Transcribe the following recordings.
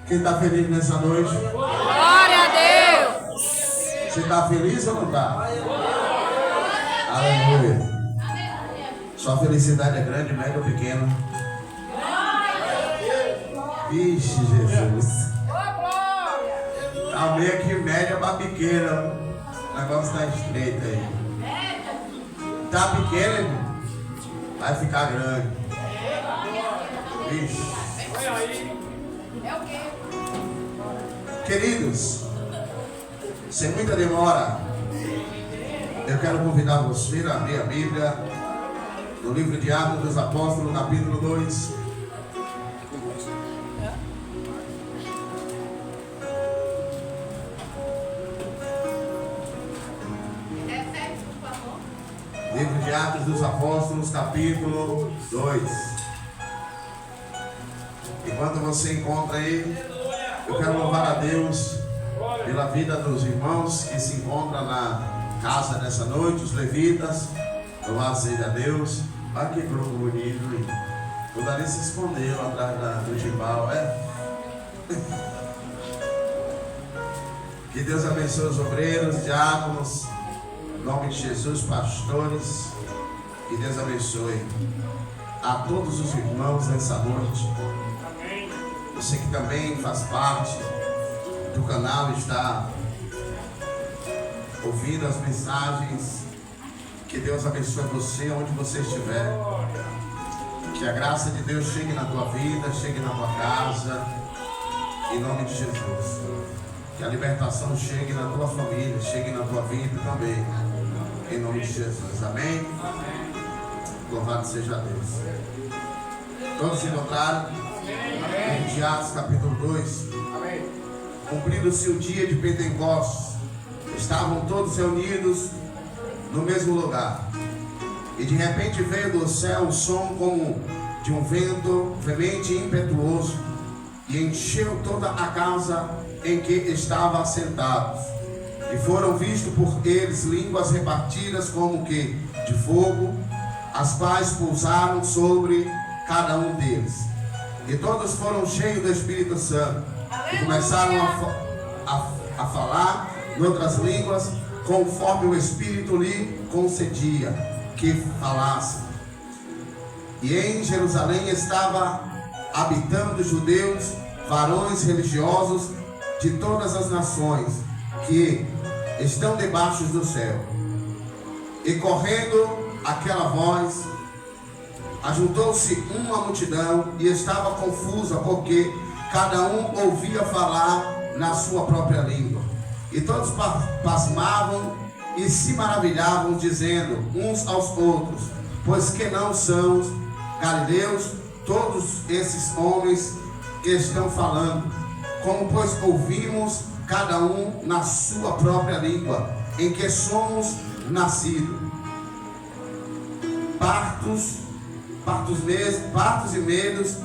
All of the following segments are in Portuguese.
Quem está feliz nessa noite? Glória a Deus! Você está feliz ou não está? Aleluia. Sua felicidade é grande, média ou pequena? Vixe, Jesus. Tá meio aqui média para pequena. O negócio está estreito aí. Tá pequeno, irmão? Vai ficar grande. Vixe. Queridos, sem muita demora, eu quero convidar você a abrir a Bíblia no livro de Atos dos Apóstolos, capítulo 2. Livro de Atos dos Apóstolos, capítulo 2. Enquanto você encontra aí, eu quero louvar a Deus pela vida dos irmãos que se encontram na casa nessa noite, os levitas. Louvado seja Deus. Olha que grupo bonito. O Dali se escondeu atrás do gimbal, Que Deus abençoe os obreiros, diáconos, em nome de Jesus, pastores. Que Deus abençoe a todos os irmãos nessa noite. Você que também faz parte do canal, está ouvindo as mensagens. Que Deus abençoe você onde você estiver. Que a graça de Deus chegue na tua vida, chegue na tua casa, em nome de Jesus. Que a libertação chegue na tua família, chegue na tua vida também, em nome de Jesus. Amém? Louvado seja Deus. Todos se encontraram? Livro de Atos, capítulo 2. Cumprido-se o dia de Pentecostes, estavam todos reunidos no mesmo lugar. E de repente veio do céu um som como de um vento veemente e impetuoso, e encheu toda a casa em que estavam assentados. E foram vistos por eles línguas repartidas como que de fogo, as quais pousaram sobre cada um deles. E todos foram cheios do Espírito Santo e começaram a falar em outras línguas, conforme o Espírito lhe concedia que falasse. E em Jerusalém estava habitando judeus, varões religiosos de todas as nações que estão debaixo do céu. E correndo aquela voz, ajuntou-se uma multidão e estava confusa, porque cada um ouvia falar na sua própria língua. E todos pasmavam e se maravilhavam, dizendo uns aos outros: pois que não são galileus todos esses homens que estão falando? Como pois ouvimos cada um na sua própria língua, em que somos nascidos? Partos e medos,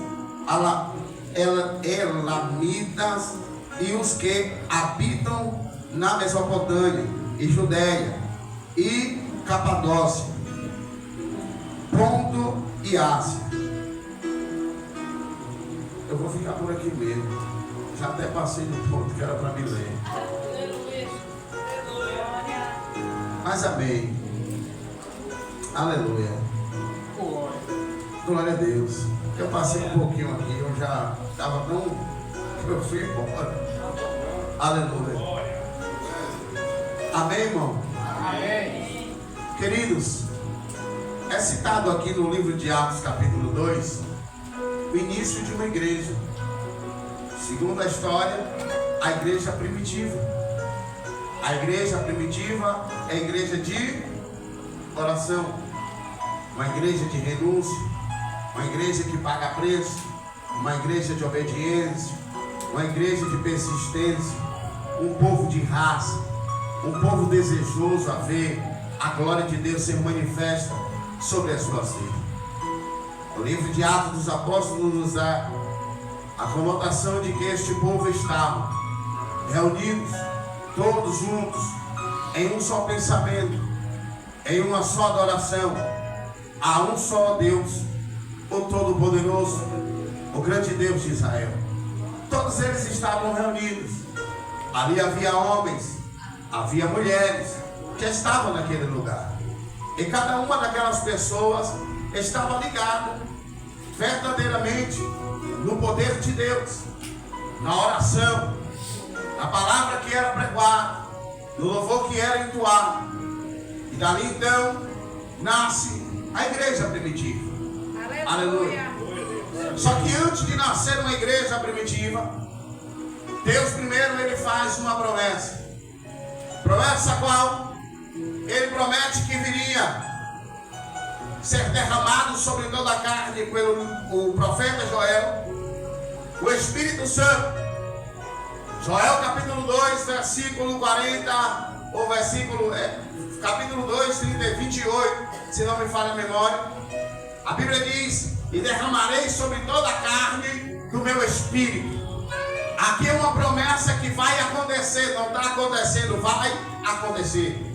elamitas e os que habitam na Mesopotâmia e Judéia e Capadócia, Ponto e Ásia. Eu vou ficar por aqui mesmo. Já até passei no ponto que era para me ler. Mas amém. Aleluia. Glória a Deus. Eu passei um pouquinho aqui, eu já estava tão... Eu fui embora. Aleluia. Amém, irmão? Amém. Queridos, é citado aqui no livro de Atos, capítulo 2, o início de uma igreja. Segundo a história, a igreja primitiva. A igreja primitiva é a igreja de oração, uma igreja de renúncia, uma igreja que paga preço, uma igreja de obediência, uma igreja de persistência, um povo de raça, um povo desejoso a ver a glória de Deus ser manifesta sobre as suas vidas. O livro de Atos dos Apóstolos nos dá a conotação de que este povo estava reunidos, todos juntos, em um só pensamento, em uma só adoração, a um só Deus, o Todo-Poderoso, o grande Deus de Israel. Toda todos eles estavam reunidos. Ali havia homens, havia mulheres que estavam naquele lugar. E cada uma daquelas pessoas estava ligada verdadeiramente no poder de Deus, na oração, na palavra que era pregada, no louvor que era entoado. E dali então nasce a igreja primitiva. Aleluia. Só que antes de nascer uma igreja primitiva, Deus primeiro ele faz uma promessa. Promessa qual? Ele promete que viria ser derramado sobre toda a carne pelo o profeta Joel, o Espírito Santo. Joel capítulo 2, versículo 40, ou capítulo 2, 30 e 28, se não me falha a memória. A Bíblia diz: e derramarei sobre toda a carne do meu Espírito. Aqui é uma promessa que vai acontecer, não está acontecendo, vai acontecer.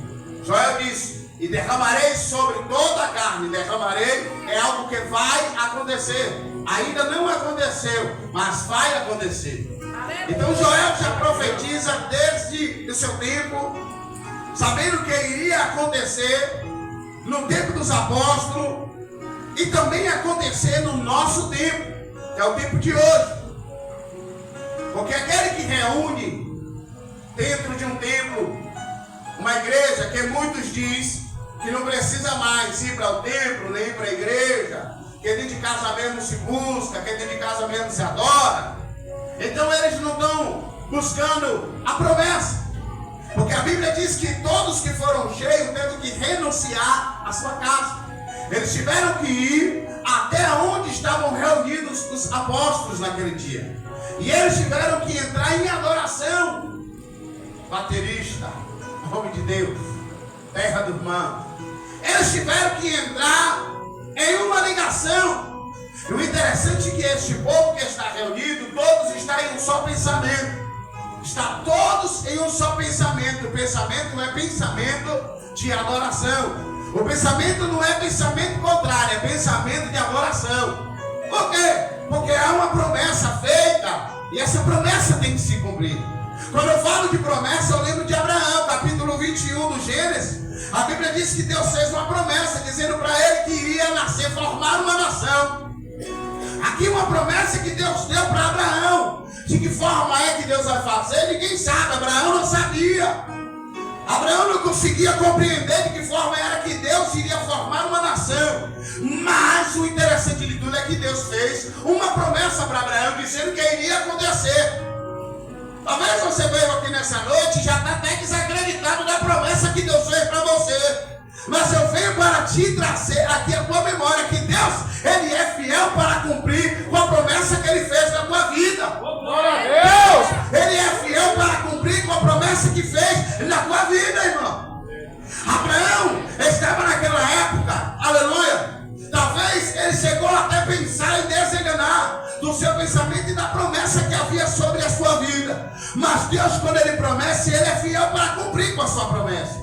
Joel diz: e derramarei sobre toda a carne. Derramarei é algo que vai acontecer. Ainda não aconteceu, mas vai acontecer. Então Joel já profetiza desde o seu tempo, sabendo que iria acontecer no tempo dos apóstolos e também acontecer no nosso tempo, que é o tempo de hoje. Porque aquele que reúne dentro de um templo, uma igreja, que muitos dizem que não precisa mais ir para o templo, nem ir para a igreja, que dentro de casa mesmo se busca, que dentro de casa mesmo se adora. Então eles não estão buscando a promessa. Porque a Bíblia diz que todos que foram cheios tendo que renunciar à sua casa. Eles tiveram que ir até onde estavam reunidos os apóstolos naquele dia. E eles tiveram que entrar em adoração. Baterista, homem de Deus, terra do irmão. Eles tiveram que entrar em uma ligação. E o interessante é que este povo que está reunido, todos estão em um só pensamento. Está todos em um só pensamento. O pensamento é pensamento de adoração. O pensamento não é pensamento contrário, é pensamento de adoração. Por quê? Porque há uma promessa feita e essa promessa tem que se cumprir. Quando eu falo de promessa, eu lembro de Abraão, capítulo 21 do Gênesis. A Bíblia diz que Deus fez uma promessa, dizendo para ele que iria nascer, formar uma nação. Aqui uma promessa que Deus deu para Abraão. De que forma é que Deus vai fazer? Ninguém sabe, Abraão não sabia. Abraão não conseguia compreender de que forma era que Deus iria formar uma nação. Mas o interessante de tudo é que Deus fez uma promessa para Abraão, dizendo que iria acontecer. Talvez você veio aqui nessa noite e já está até desacreditado da promessa que Deus fez para você. Mas eu venho para te trazer aqui a tua memória que Deus, Ele é fiel para cumprir com a promessa que Ele fez na tua vida. Glória a Deus! Ele é fiel para cumprir com a promessa que fez na tua vida, irmão. Abraão estava naquela época, aleluia. Talvez ele chegou até a pensar em desenganar do seu pensamento e da promessa que havia sobre a sua vida. Mas Deus, quando Ele promete, Ele é fiel para cumprir com a sua promessa.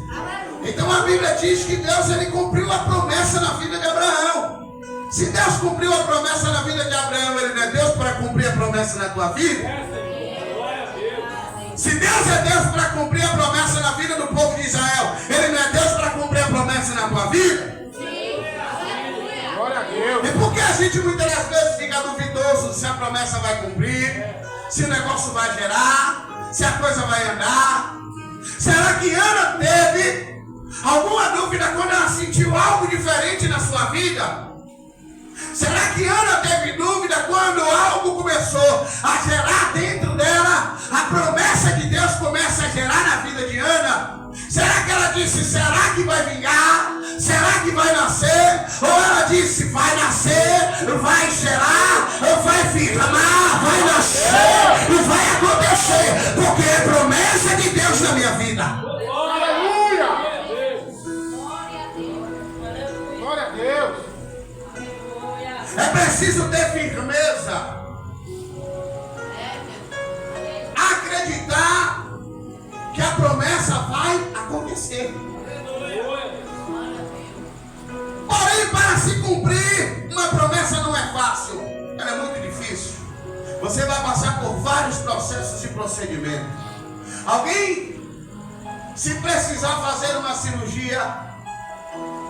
Então a Bíblia diz que Deus, Ele cumpriu a promessa na vida de Abraão. Se Deus cumpriu a promessa na vida de Abraão, Ele não é Deus para cumprir a promessa na tua vida? Se Deus é Deus para cumprir a promessa na vida do povo de Israel, Ele não é Deus para cumprir a promessa na tua vida? Glória a Deus! E por que a gente muitas vezes fica duvidoso se a promessa vai cumprir, se o negócio vai gerar, se a coisa vai andar? Será que Ana teve alguma dúvida quando ela sentiu algo diferente na sua vida? Será que Ana teve dúvida quando algo começou a gerar dentro dela? A promessa de Deus começa a gerar na vida de Ana. Será que ela disse, será que vai vingar? Será que vai nascer? Ou ela disse, vai nascer, vai gerar, vai firmar, vai nascer e vai acontecer? Porque é promessa de Deus na minha vida. Aleluia! Glória a Deus! É preciso ter firmeza. Acreditar que a promessa vai acontecer. Porém, para se cumprir, uma promessa não é fácil. Ela é muito difícil. Você vai passar por vários processos e procedimentos. Alguém, se precisar fazer uma cirurgia,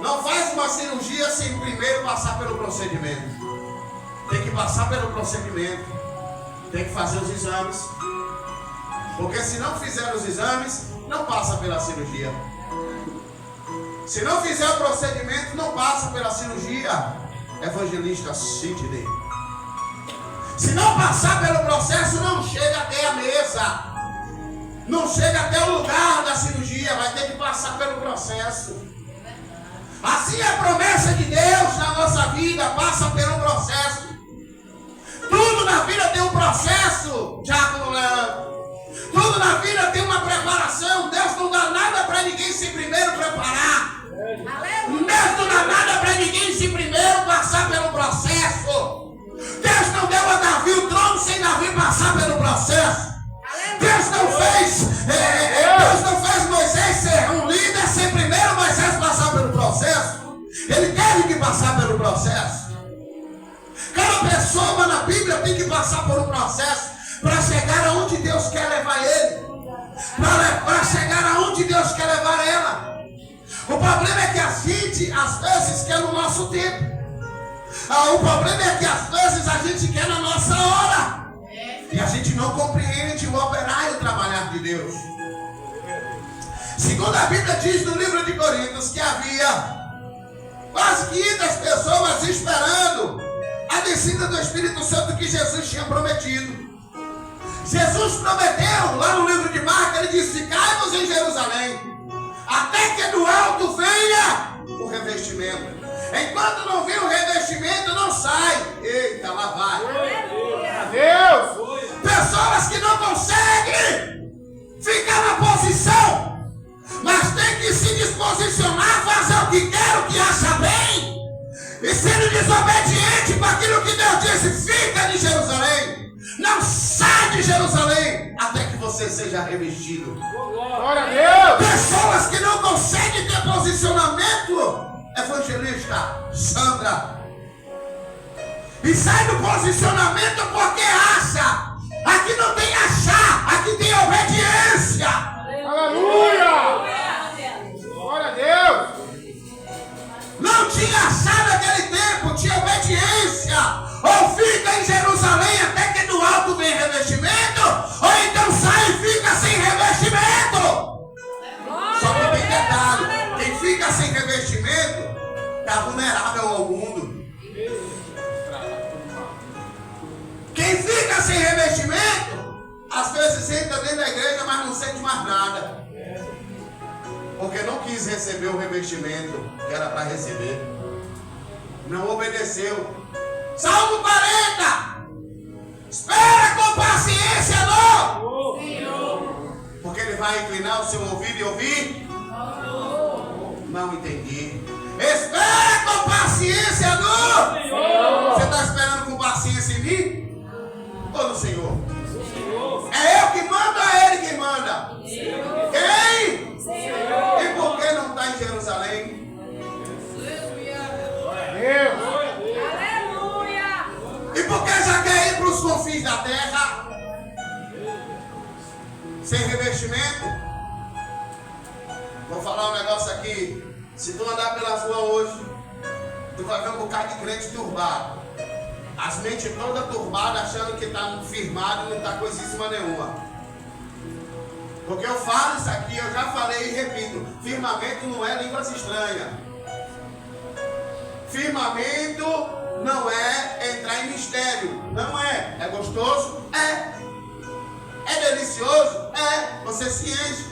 não faz uma cirurgia sem primeiro passar pelo procedimento. Tem que passar pelo procedimento. Tem que fazer os exames. Porque se não fizer os exames, não passa pela cirurgia. Se não fizer o procedimento, não passa pela cirurgia. Evangelista Sidney. Se não passar pelo processo, não chega até a mesa. Não chega até o lugar da cirurgia. Vai ter que passar pelo processo. Assim é a promessa de Deus na nossa vida. Passa pelo processo. Tudo na vida tem um processo, Diácono Leandro. Tudo na vida tem uma preparação. Deus não dá nada para ninguém sem primeiro preparar. Deus não dá nada para ninguém sem primeiro passar pelo processo. Deus não deu a Davi o trono sem Davi passar pelo processo. Deus não fez Moisés ser um líder sem primeiro Moisés passar pelo processo. Ele teve que passar pelo processo. Cada pessoa na Bíblia tem que passar por um processo para chegar aonde Deus quer levar ele. Para chegar aonde Deus quer levar ela. O problema é que a gente, às vezes, quer no nosso tempo. O problema é que, às vezes, a gente quer na nossa hora. E a gente não compreende o operar e o trabalhar de Deus. Segundo a Bíblia diz no livro de Coríntios que havia quase 500 pessoas esperando a descida do Espírito Santo que Jesus tinha prometido. Jesus prometeu, lá no livro de Marcos, ele disse: ficai-vos em Jerusalém, até que do alto venha o revestimento. Enquanto não vir o revestimento, não sai. Eita, lá vai. Deus! Pessoas que não conseguem ficar na posição, mas tem que se disposicionar, fazer o que quer, o que acha bem, e sendo desobediente para aquilo que Deus disse: fica em Jerusalém. Não sai de Jerusalém até que você seja revestido. Glória a Deus! Pessoas que não conseguem ter posicionamento, evangelista Sandra, e sai do posicionamento porque acha. Aqui não tem achar, aqui tem obediência. Aleluia! Glória a Deus! Não tinha achar naquele tempo, tinha obediência. Ou fica em Jerusalém até que do alto vem revestimento, ou então sai e fica sem revestimento. Só que tem detalhe: quem fica sem revestimento está vulnerável ao mundo. Quem fica sem revestimento, às vezes entra dentro da igreja, mas não sente mais nada. Porque não quis receber o revestimento que era para receber. Não obedeceu. Salmo 40. Espera com paciência no Senhor. Porque ele vai inclinar o seu ouvido e ouvir. Não entendi. Espera com paciência no Senhor. Você está esperando com paciência em mim? Ou no Senhor? É eu que mando ou é Ele que manda? Quem? E por que não está em Jerusalém? Aleluia! E por que já quer ir para os confins da terra? Sem revestimento? Vou falar um negócio aqui. Se tu andar pela rua hoje, tu vai ver um bocado de crente turbado. As mentes todas turbadas, achando que está firmado e não está coisíssima nenhuma. Porque eu falo isso aqui, eu já falei e repito: firmamento não é línguas estranhas. Firmamento não é entrar em mistério. Não é. É gostoso? É. É delicioso? É. Você se enche.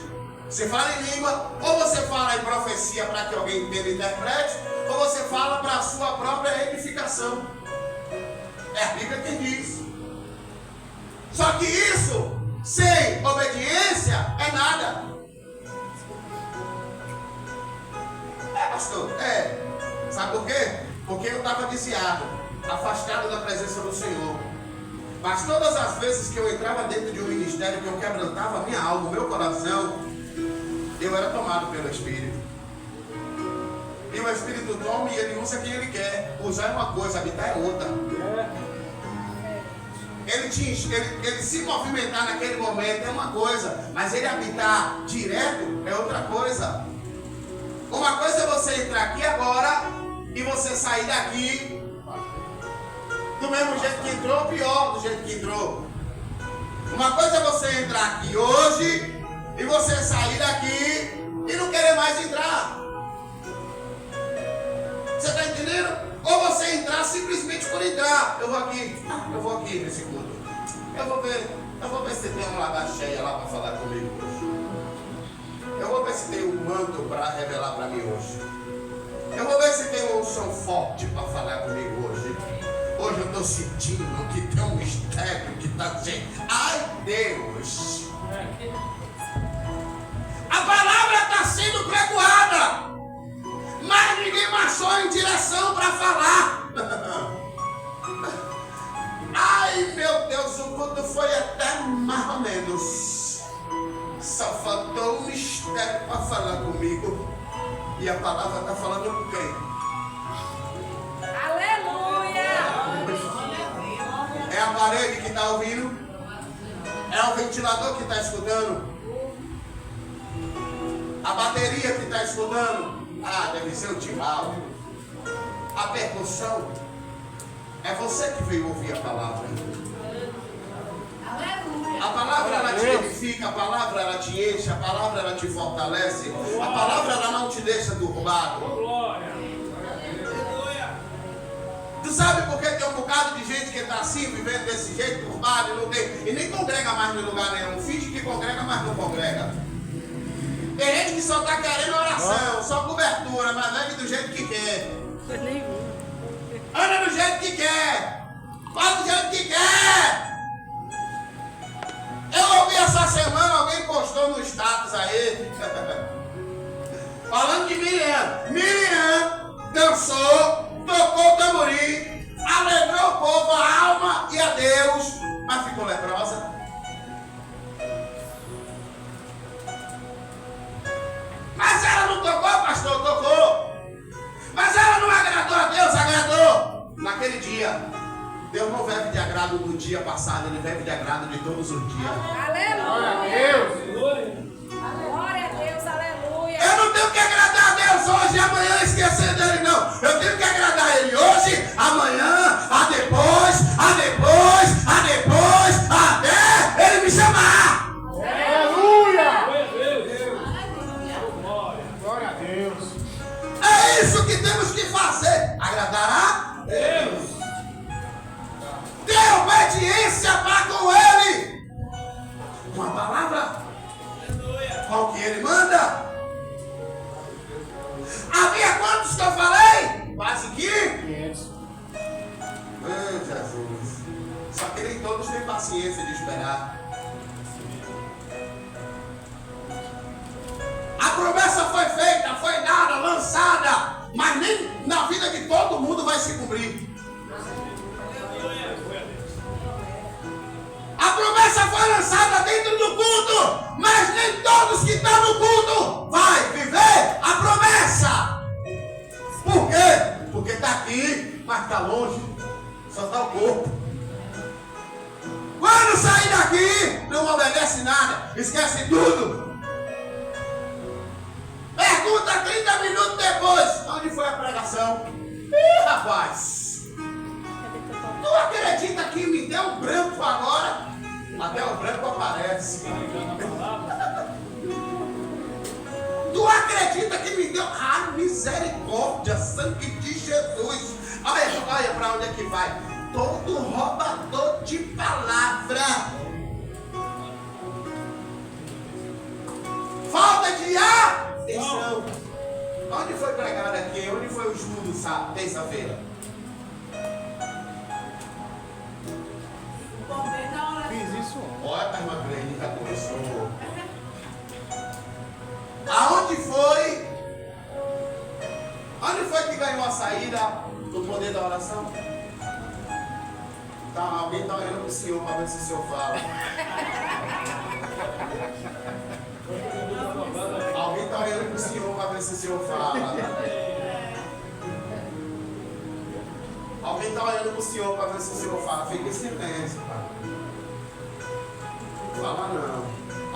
Você fala em língua, ou você fala em profecia para que alguém entenda e interprete, ou você fala para a sua própria edificação. É a Bíblia que diz. Só que isso, sem obediência, é nada. Pastor, sabe por quê? Porque eu estava desviado, afastado da presença do Senhor. Mas todas as vezes que eu entrava dentro de um ministério, que eu quebrantava a minha alma, o meu coração, eu era tomado pelo Espírito. E o Espírito toma e ele usa quem ele quer. Usar é uma coisa, habitar é outra. ele se movimentar naquele momento é uma coisa, mas ele habitar direto é outra coisa. Uma coisa é você entrar aqui agora e você sair daqui do mesmo jeito que entrou, pior do jeito que entrou. Uma coisa é você entrar aqui hoje e você sair daqui e não querer mais entrar. Você está entendendo? Ou você entrar simplesmente por entrar. Eu vou aqui nesse culto. Eu vou ver se tem uma lagar cheia lá para falar comigo hoje. Eu vou ver se tem um manto para revelar para mim hoje. Eu vou ver se tem um som forte para falar comigo hoje. Hoje eu estou sentindo que tem um mistério que está dizendo, ai Deus, a palavra está sendo pregoada, mas ninguém marchou em direção para falar. Ai meu Deus, o culto foi até mais ou menos. Só faltou um mistério para falar comigo. E a palavra está falando com quem? Aleluia! É a parede que está ouvindo? É o ventilador que está escutando? A bateria que está escutando? Ah, deve ser o timbal. A percussão. É você que veio ouvir a palavra. A palavra ela te edifica, a palavra ela te enche, a palavra ela te fortalece, a palavra ela não te deixa turbado. Tu sabe por que tem um bocado de gente que está assim, vivendo desse jeito, turbado, e não tem, e nem congrega mais em lugar nenhum, finge que congrega, mas não congrega. Tem gente que só está querendo oração, só cobertura, mas vive do jeito que quer. Anda do jeito que quer, faz do jeito que quer. Eu ouvi essa semana, alguém postou no status aí, falando de Miriam. Miriam dançou, tocou o tamborim, alegrou o povo, a alma e a Deus, mas ficou leprosa. Mas ela não tocou, pastor? Tocou. Mas ela não agradou a Deus? Agradou. Naquele dia. Deus não vive de agrado do dia passado, Ele vive de agrado de todos os dias. Aleluia! Glória a Deus! Glória a Deus, aleluia! Eu não tenho que agradar a Deus hoje e amanhã esquecer dele, não. Eu tenho que agradar Ele hoje, amanhã, depois, até Ele me chamar. Aleluia! Glória a Deus! É isso que temos que fazer. Agradar a Deus. Ter obediência para com Ele. Uma palavra. Qual que Ele manda? Havia quantos que eu falei? Quase 500. Jesus. Só que nem todos têm paciência de esperar. A promessa foi feita, foi dada, lançada, mas nem na vida de todo mundo vai se cumprir. A promessa foi lançada dentro do culto, mas nem todos que estão no culto vai viver a promessa. Por quê? Porque está aqui, mas está longe. Só está o corpo. Quando sair daqui, não obedece nada, esquece tudo. Pergunta 30 minutos depois, onde foi a pregação? Ih, rapaz, tu acredita que me deu um branco agora? Até o branco aparece. Tu acredita que me deu? Ah, misericórdia, sangue de Jesus. Olha para onde é que vai. Todo roubador de palavra. Falta de atenção. Onde foi pregado aqui? Onde foi o estudo terça-feira? Fiz isso ontem. Olha, a irmã Cleide já começou. Aonde foi? Onde foi que ganhou a saída do poder da oração? Tá, alguém está olhando para o senhor para ver se o senhor fala. Alguém está olhando para o senhor para ver se o senhor fala. Alguém está olhando para o senhor para ver se o senhor fala. Fica em silêncio, pai. fala não.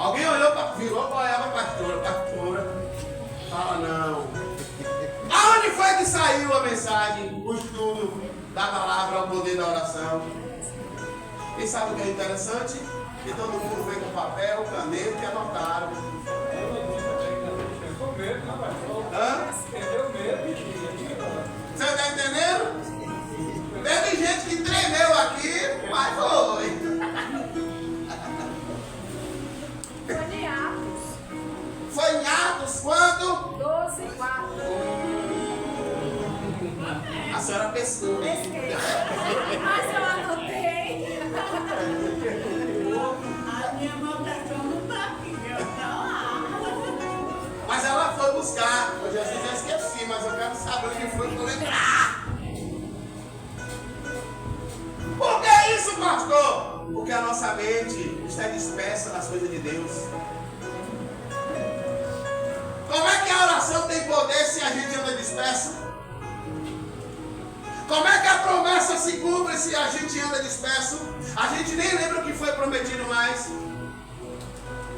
Alguém olhou, virou para olhar para a pastora, fala não. Aonde foi que saiu a mensagem, o estudo da palavra, o poder da oração? E sabe o que é interessante? Que todo mundo veio com papel, caneta e anotaram. Hã? Você está entendendo? Teve gente que tremeu aqui, mas foi. Foi em Atos. Foi em Atos quando? 12:4. A senhora pescou. Pesquei. Mas eu anotei. A minha anotação não está aqui, Mas ela foi buscar. Hoje às vezes eu esqueci, mas eu quero saber onde foi para lembrar. Por que isso, pastor? Porque a nossa mente está dispersa nas coisas de Deus. Como é que a oração tem poder se a gente anda disperso? Como é que a promessa se cumpre se a gente anda disperso? A gente nem lembra o que foi prometido mais.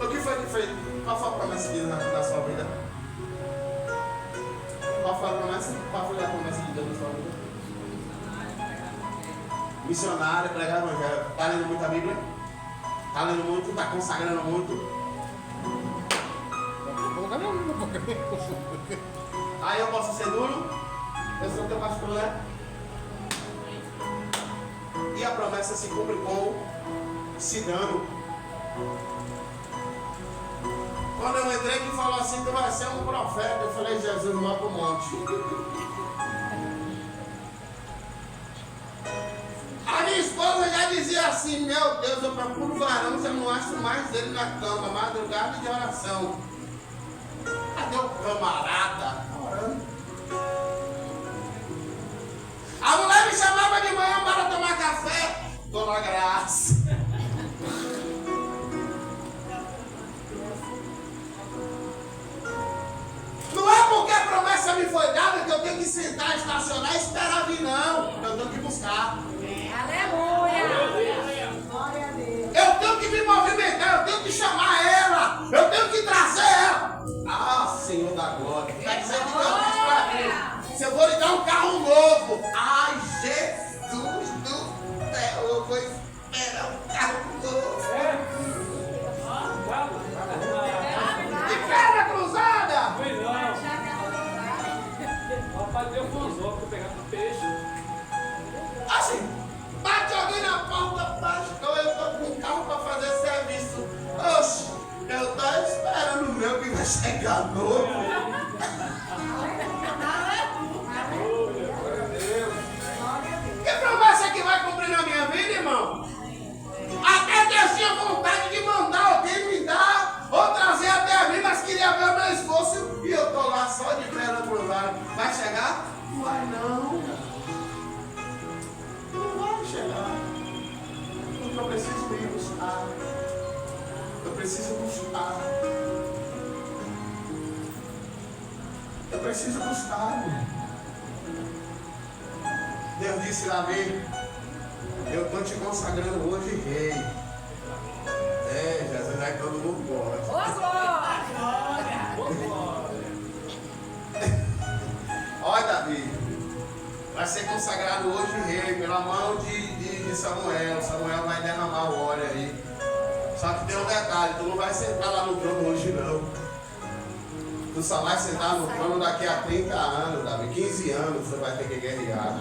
O que foi que fez? Qual foi a promessa de Deus na sua vida? Qual foi a promessa? Qual foi a promessa de Deus na sua vida? Missionário, pregar o evangelho. Está lendo muito a Bíblia? Está lendo muito? Está consagrando muito? Aí eu posso ser duro? Eu sou teu pastor, né? E a promessa se cumpre com se dando. Quando eu entrei que falou assim, tu vai ser um profeta, eu falei, Jesus, não vai pro monte. A minha esposa já dizia assim, meu Deus, eu procuro varão, eu não acho mais ele na cama, madrugada de oração. Cadê o camarada? Orando. A mulher me chamava de manhã para tomar café. Dona Graça. Não é porque a promessa me foi dada que eu tenho que sentar, estacionar e esperar vir, não. Eu tenho que buscar. Aleluia. Glória a Deus. Eu tenho que me movimentar, eu tenho que chamar ela, eu tenho que trazer ela. Ah, Senhor da glória. Está dizendo que Deus diz para mim. Se eu vou lhe dar um carro novo. Ai, Jesus do céu, eu vou esperar um carro novo. De perna cruzada. Assim, bate alguém na porta, pastor, eu estou com um carro para fazer serviço. Oxe, eu estou esperando o meu que vai chegar novo. Que promessa que vai cumprir na minha vida, irmão? Até Deus tinha vontade de mandar alguém me dar ou trazer até mim, mas queria ver o meu esforço e eu estou lá só de perna cruzada. Vai chegar? Não vai não. Não vai chegar. Porque eu preciso ir buscar. Eu preciso buscar. Eu preciso buscar, irmão. Deus disse lá nele, eu estou te consagrando hoje rei. É, Jesus, aí todo mundo gosta. Ô, glória. Olha, Davi, vai ser consagrado hoje rei pela mão de Samuel. Samuel vai derramar o óleo aí. Só que tem um detalhe, tu não vai sentar lá no trono hoje não. Tu só vai sentar no trono daqui a 30 anos, Davi. 15 anos você vai ter que guerrear.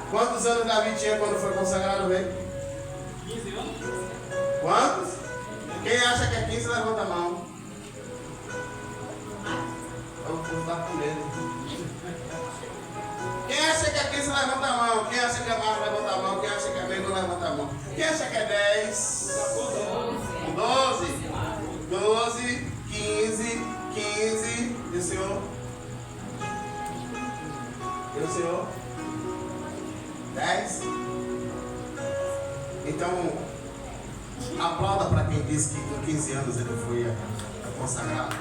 Quantos anos Davi tinha quando foi consagrado rei? 15 anos? Quantos? Quem acha que é 15, levanta a mão. Vamos estar com medo. Quem acha que é 15, levanta a mão. Quem acha que é mais, levanta a mão. Quem acha que é menos, levanta a mão. Quem acha que é 10? 12? 12, 15. E o senhor? E o senhor? 10? Então, aplauda para quem disse que com 15 anos ele foi consagrado.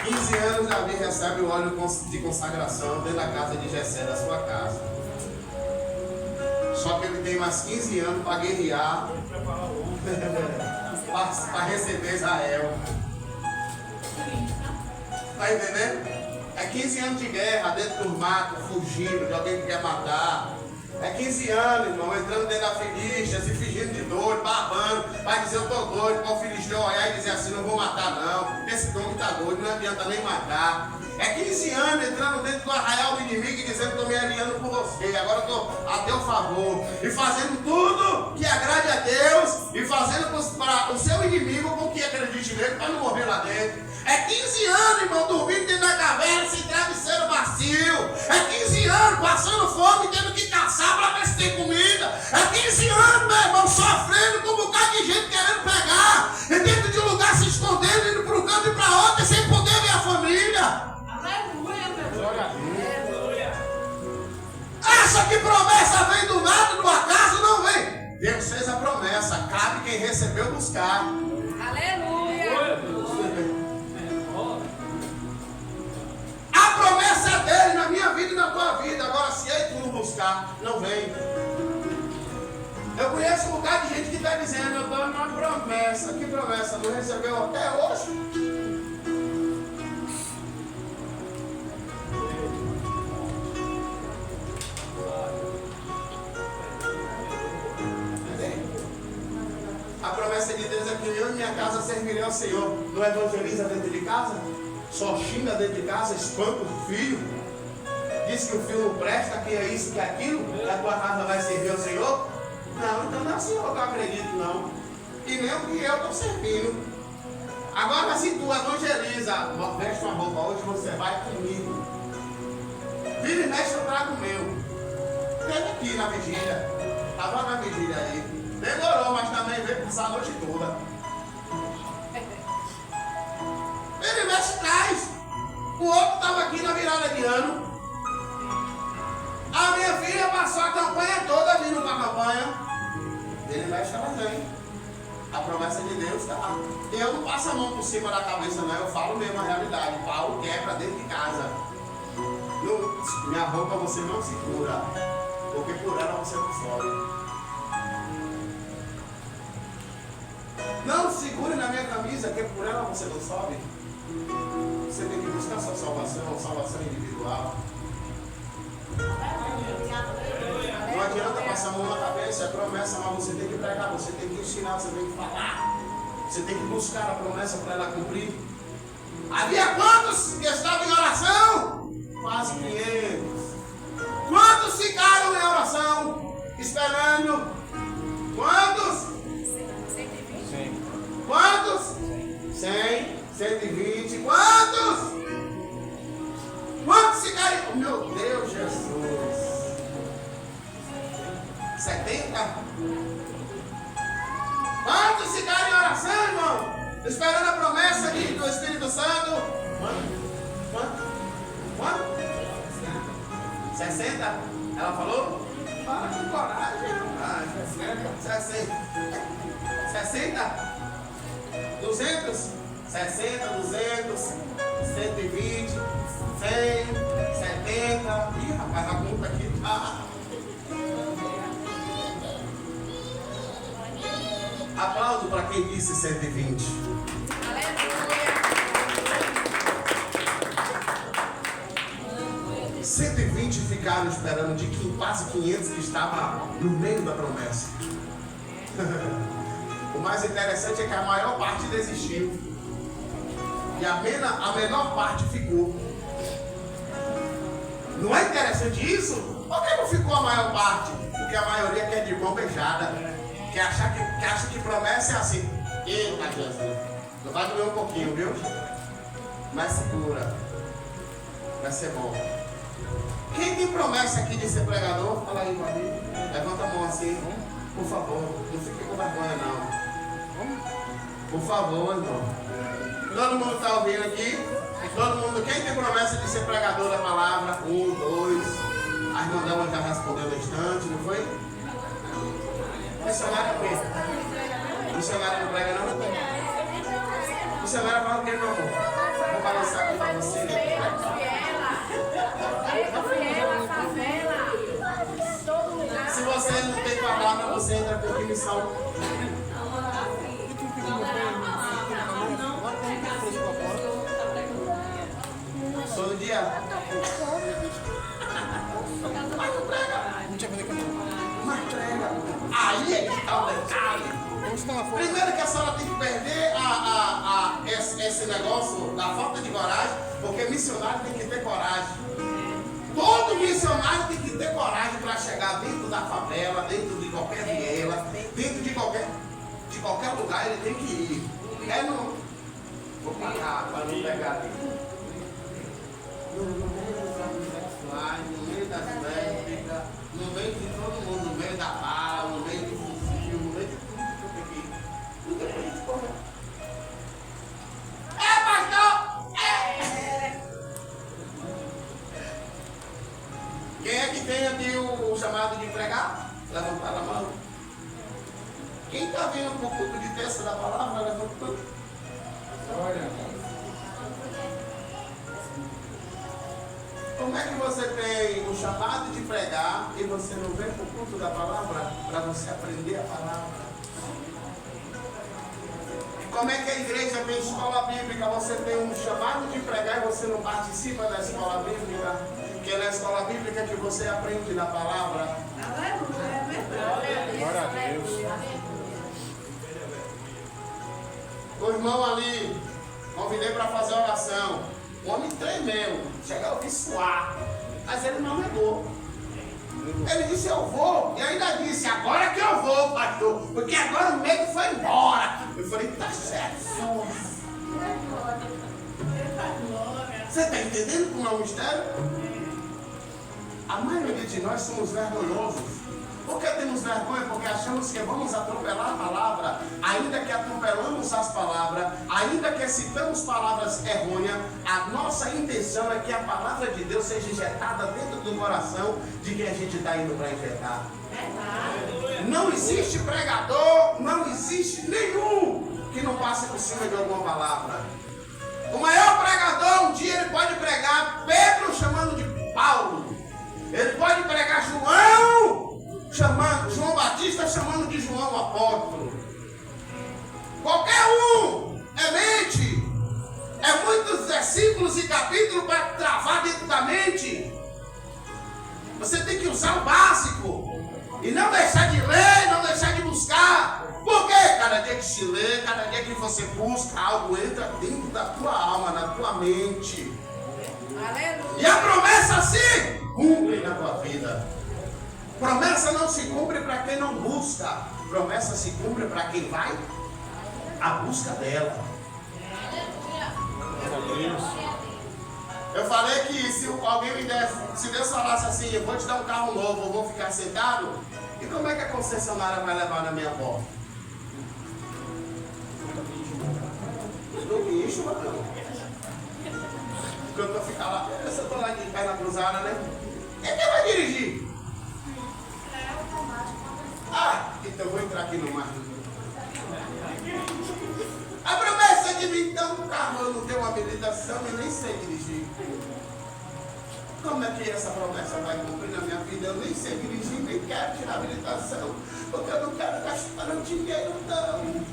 15 anos, Davi recebe o óleo de consagração dentro da casa de Jessé, da sua casa. Só que ele tem mais 15 anos para guerrear, para receber Israel. Está entendendo? É 15 anos de guerra, dentro do mato, fugindo de alguém que quer matar. É 15 anos, irmão, entrando dentro da Filístia, se fingindo de doido, babando. Vai dizer, eu tô doido, para o Filisteu olhar e dizer assim, não vou matar não. Esse homem tá doido, não adianta nem matar. É 15 anos entrando dentro do arraial do inimigo e dizendo que estou me aliando por você. Agora estou a teu favor. E fazendo tudo que agrade a Deus. E fazendo para o seu inimigo com que acredite nele para não morrer lá dentro. É 15 anos, irmão, dormindo dentro da caverna sem travesseiro macio. É 15 anos passando fome, tendo que caçar para ver se tem comida. É 15 anos, meu irmão, sofrendo com um bocado de gente querendo pegar. E dentro de um lugar se escondendo, indo para um canto e para outro, sem poder ver a família. Aleluia, meu Deus. Glória a Deus. Acha que promessa vem do nada, do acaso? Não vem. Deus fez a promessa. Cabe quem recebeu buscar. Aleluia. A promessa é dele na minha vida e na tua vida. Agora, se ele tu não buscar, não vem. Eu conheço um bocado de gente que está dizendo, eu estou numa promessa. Que promessa? Não recebeu até hoje? A promessa de Deus é que eu e minha casa servirei ao Senhor. Não evangeliza dentro de casa? Só xinga dentro de casa, espanta o filho. Diz que o filho não presta, que é isso, que é aquilo. E a tua casa vai servir ao Senhor? Não, então não é o Senhor que eu acredito, não. E nem o que eu estou servindo. Agora, se tu evangeliza, veste uma roupa, hoje você vai comigo. Vira e mexe, eu trago o meu. Teve aqui na vigília. Estava na vigília aí. Demorou, mas também veio passar a noite toda. Ele mexe traz. O outro estava aqui na virada de ano. A minha filha passou a campanha toda vindo para a campanha. Ele mexe, ela vem. A promessa de Deus está lá. Eu não passo a mão por cima da cabeça, não. Eu falo mesmo a realidade. Paulo quebra dentro de casa. Minha roupa você não segura. Porque por ela você não sobe. Não segure na minha camisa, que por ela você não sobe. Você tem que buscar sua salvação individual. Não adianta passar a mão na cabeça, é promessa, mas você tem que pregar, você tem que ensinar, você tem que falar. Você tem que buscar a promessa para ela cumprir. Havia quantos que estavam em oração? Quase 500. Quantos ficaram em oração? Esperando? Quantos? Quantos? 100, 120. Quantos? Quantos ficaram? Meu Deus, Jesus. 70? Quantos ficaram em oração, irmão? Esperando a promessa do Espírito Santo? Quanto? 60? Ela falou? Fala com coragem, rapaz. 60? 200? 60, 200, 120, 100, 70. Ih, rapaz, a conta aqui tá. Aplauso para quem disse 120. Aleluia. 120 ficaram esperando de quase 500 que estava no meio da promessa. O mais interessante é que a maior parte desistiu. E a menor parte ficou. Não é interessante isso? Por que não ficou a maior parte? Porque a maioria quer de mão beijada. Que acha que promessa é assim. Eita, Jesus. Não vai doer um pouquinho, viu? Mas segura. Vai ser bom. Quem tem promessa aqui de ser pregador? Fala aí, Maria. Levanta a mão assim. Por favor, não fique com vergonha, não. Por favor, irmão. Todo mundo está ouvindo aqui? Todo mundo. Quem tem promessa de ser pregador da palavra? 1, 2. A irmã Dama já respondeu no instante, não foi? Missionário é o quê? Missionário não prega, não? Missionário fala o quê, meu amor? balançar aqui para você. Se você não tem palavra, você entra com missão. Todo dia. Mas prega. Aí é que está o detalhe. Primeiro que a senhora tem que perder esse negócio da falta de coragem, porque missionário tem que ter coragem. Todo missionário tem que ter coragem para chegar dentro da favela, dentro de qualquer viela, dentro de qualquer lugar ele tem que ir. É no. Vou parar para não pegar ali. No meio dos homossexuais, no meio das lésbicas, no meio de todo mundo, no meio da bala, no meio do fuzil, no meio de tudo que eu peguei. Tudo é pra gente correr. É, pastor! É! Quem é que tem aqui o chamado de pregar? Levantar a mão. Quem está vindo para o culto de terça da palavra, levanta a mão. Olha. Como é que você tem o chamado de pregar e você não vem para o culto da palavra para você aprender a palavra? Como é que a igreja tem escola bíblica? Você tem um chamado de pregar e você não participa da escola bíblica? Que é na escola bíblica que você aprende da palavra. Aleluia, é verdade. Glória a Deus. O irmão ali, convidei para fazer oração. O homem tremeu, chegou a ouvir suar, mas ele não negou. Ele disse, eu vou, e ainda disse, agora que eu vou, pastor, porque agora o medo foi embora. Eu falei, tá certo. Você está entendendo como é o mistério? A maioria de nós somos vergonhosos. Por que temos vergonha? Porque achamos que vamos atropelar a palavra, ainda que atropelamos as palavras, ainda que citamos palavras errôneas, a nossa intenção é que a palavra de Deus seja injetada dentro do coração de quem a gente está indo para injetar. Não existe pregador, não existe nenhum que não passe por cima de alguma palavra. O maior pregador, um dia ele pode pregar Pedro chamando de Paulo, ele pode pregar João Batista chamando de João o apóstolo. Qualquer um é mente. É muitos versículos e capítulos para travar dentro da mente. Você tem que usar o básico. E não deixar de ler, não deixar de buscar. Por quê? Cada dia que se lê, cada dia que você busca, algo entra dentro da tua alma, na tua mente. Aleluia. E a promessa se cumpre na tua vida. Promessa não se cumpre para quem não busca. Promessa se cumpre para quem vai à busca dela. Eu falei que se alguém me desse, se Deus falasse assim, eu vou te dar um carro novo, eu vou ficar sentado, e como é que a concessionária vai levar na minha porta? No bicho, mano. Porque eu tô ficando lá, se eu tô lá de perna cruzada, né? E quem vai dirigir? Ah, então eu vou entrar aqui no mar. A promessa de me dar um carro, eu não tenho uma habilitação e nem sei dirigir. Como é que essa promessa vai cumprir na minha vida? Eu nem sei dirigir, nem quero tirar a habilitação, porque eu não quero gastar dinheiro, não.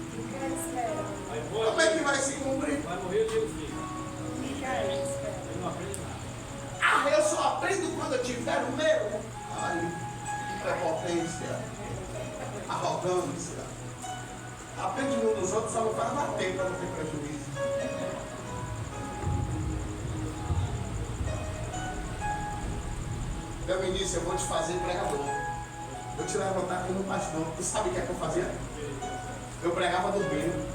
Como é que vai se cumprir? Vai morrer o Deus filho. Ele não aprende nada. Ah, eu só aprendo quando eu tiver o meu. Ai, prepotência. Arrogância. Aprende um dos outros, só não faz bater para não ter prejuízo. Deus me disse, eu vou te fazer pregador. Vou te levantar como pastor. Tu sabe o que é que eu fazia? Eu pregava dormindo.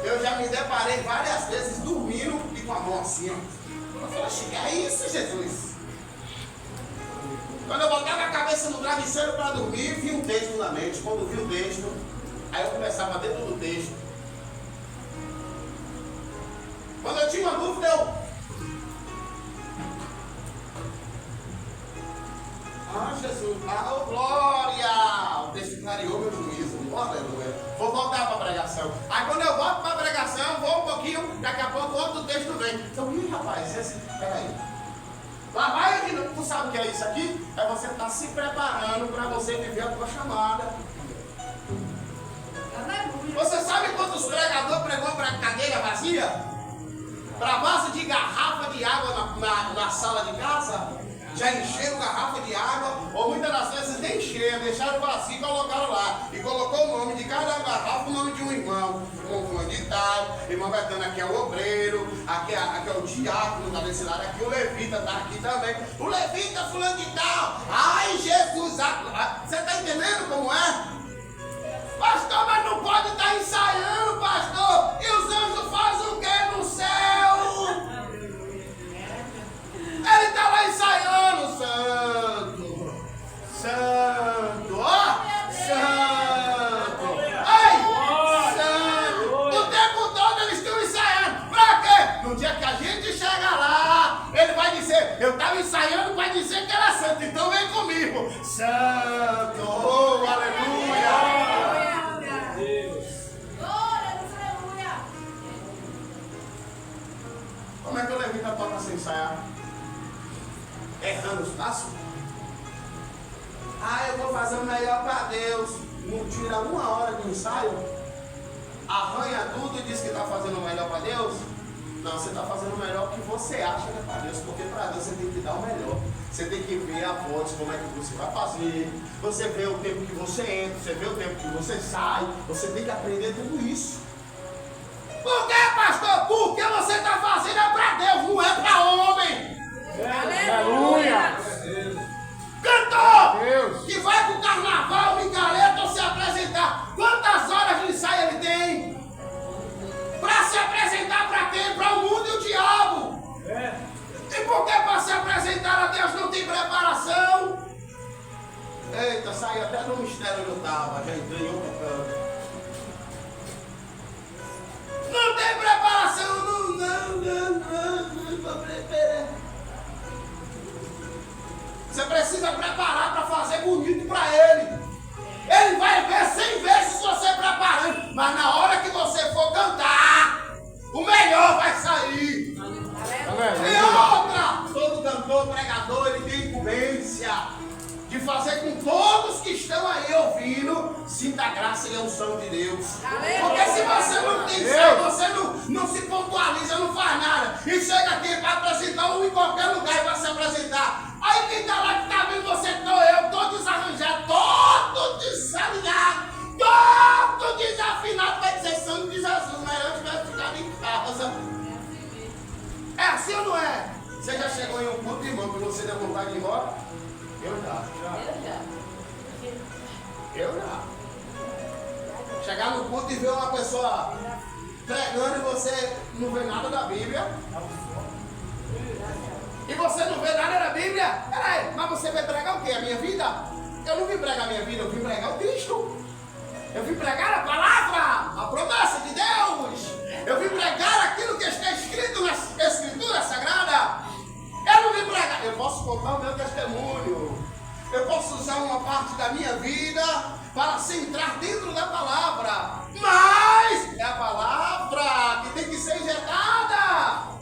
Eu já me deparei várias vezes dormindo e com a mão assim. Eu falei, que é isso, Jesus? Quando eu botava a cabeça no travesseiro para dormir, vi um texto na mente. Quando vi o texto, aí eu começava dentro do texto. Quando eu tinha uma dúvida, eu... Ah, Jesus, ah, oh, glória! O texto clareou meu juízo. Aleluia. Vou voltar para a pregação. Aí quando eu volto para a pregação, vou um pouquinho, daqui a pouco outro texto vem. Então, rapaz, peraí. Lá vai aqui, tu sabe o que é isso aqui? É você estar se preparando para você viver a tua chamada. Você sabe quantos pregadores pregou para cadeira vazia? Para vaso de garrafa de água na sala de casa? Já encheram garrafa de água, ou muitas das vezes nem encheram, deixaram vazio e colocaram lá. E colocou o nome de cada garrafa, o nome de um irmão. Irmão fulano de tal, irmão Betano, aqui é o obreiro, aqui é o diácono, está desse lado aqui, o levita está aqui também. O levita fulano de tal. Ai, Jesus, você está entendendo como é? Pastor, mas não pode estar ensaiando, pastor. E os anjos fazem o que no céu? Ele está lá ensaiando, santo, santo, ó, santo, ai, santo. O tempo todo eles estão ensaiando. Pra quê? No dia que a gente chega lá, ele vai dizer, eu estava ensaiando para dizer que era santo, então vem comigo. Santo, oh, aleluia. Como é que o levita toca sem ensaiar? Errando os passos? Ah, eu vou fazer o melhor para Deus. Não tira uma hora de ensaio? Arranha tudo e diz que está fazendo o melhor para Deus? Não, você está fazendo o melhor que você acha que é para Deus. Porque para Deus você tem que dar o melhor. Você tem que ver a voz, como é que você vai fazer. Você vê o tempo que você entra, você vê o tempo que você sai. Você tem que aprender tudo isso. Por que, pastor? Porque você está fazendo é para Deus, não é para homem. Aleluia! Cantor Deus! que vai para o carnaval, micareta ou se apresentar, quantas horas de ensaio ele tem? Para se apresentar para quem? Para o mundo e o diabo. E por que para se apresentar a Deus não tem preparação? Eita, saí até no mistério onde eu estava, já entrei em outro canto. Não tem preparação, não preparar. Você precisa preparar para fazer bonito para ele. Ele vai ver 100 vezes você preparando, mas na hora que você for cantar, o melhor vai sair. E outra, todo cantor, pregador, ele tem incumbência de fazer com todos que estão aí ouvindo, sinta a graça e a unção de Deus. Porque se você não tem fé, você não se pontualiza, não faz nada, e chega aqui para apresentar um em qualquer lugar e vai se apresentar. Aí quem está lá que está vendo você, eu, todo desarranjado, todo desalinhado, todo desafinado, vai dizer sangue de Jesus, mas eu tivesse ficado em casa. É assim ou não é? Você já chegou em um culto, irmão, que você deu vontade de ir embora? Eu já. Chegar no culto e ver uma pessoa pregando e você não vê nada da Bíblia. E você não vê nada da Bíblia? Peraí, mas você vai pregar o quê? A minha vida? Eu não vim pregar a minha vida, eu vim pregar o Cristo. Eu vim pregar a palavra, a promessa de Deus. Eu vim pregar aquilo que está escrito na Escritura Sagrada. Eu não vim pregar, eu posso contar o meu testemunho. Eu posso usar uma parte da minha vida para se entrar dentro da palavra. Mas é a palavra que tem que ser injetada.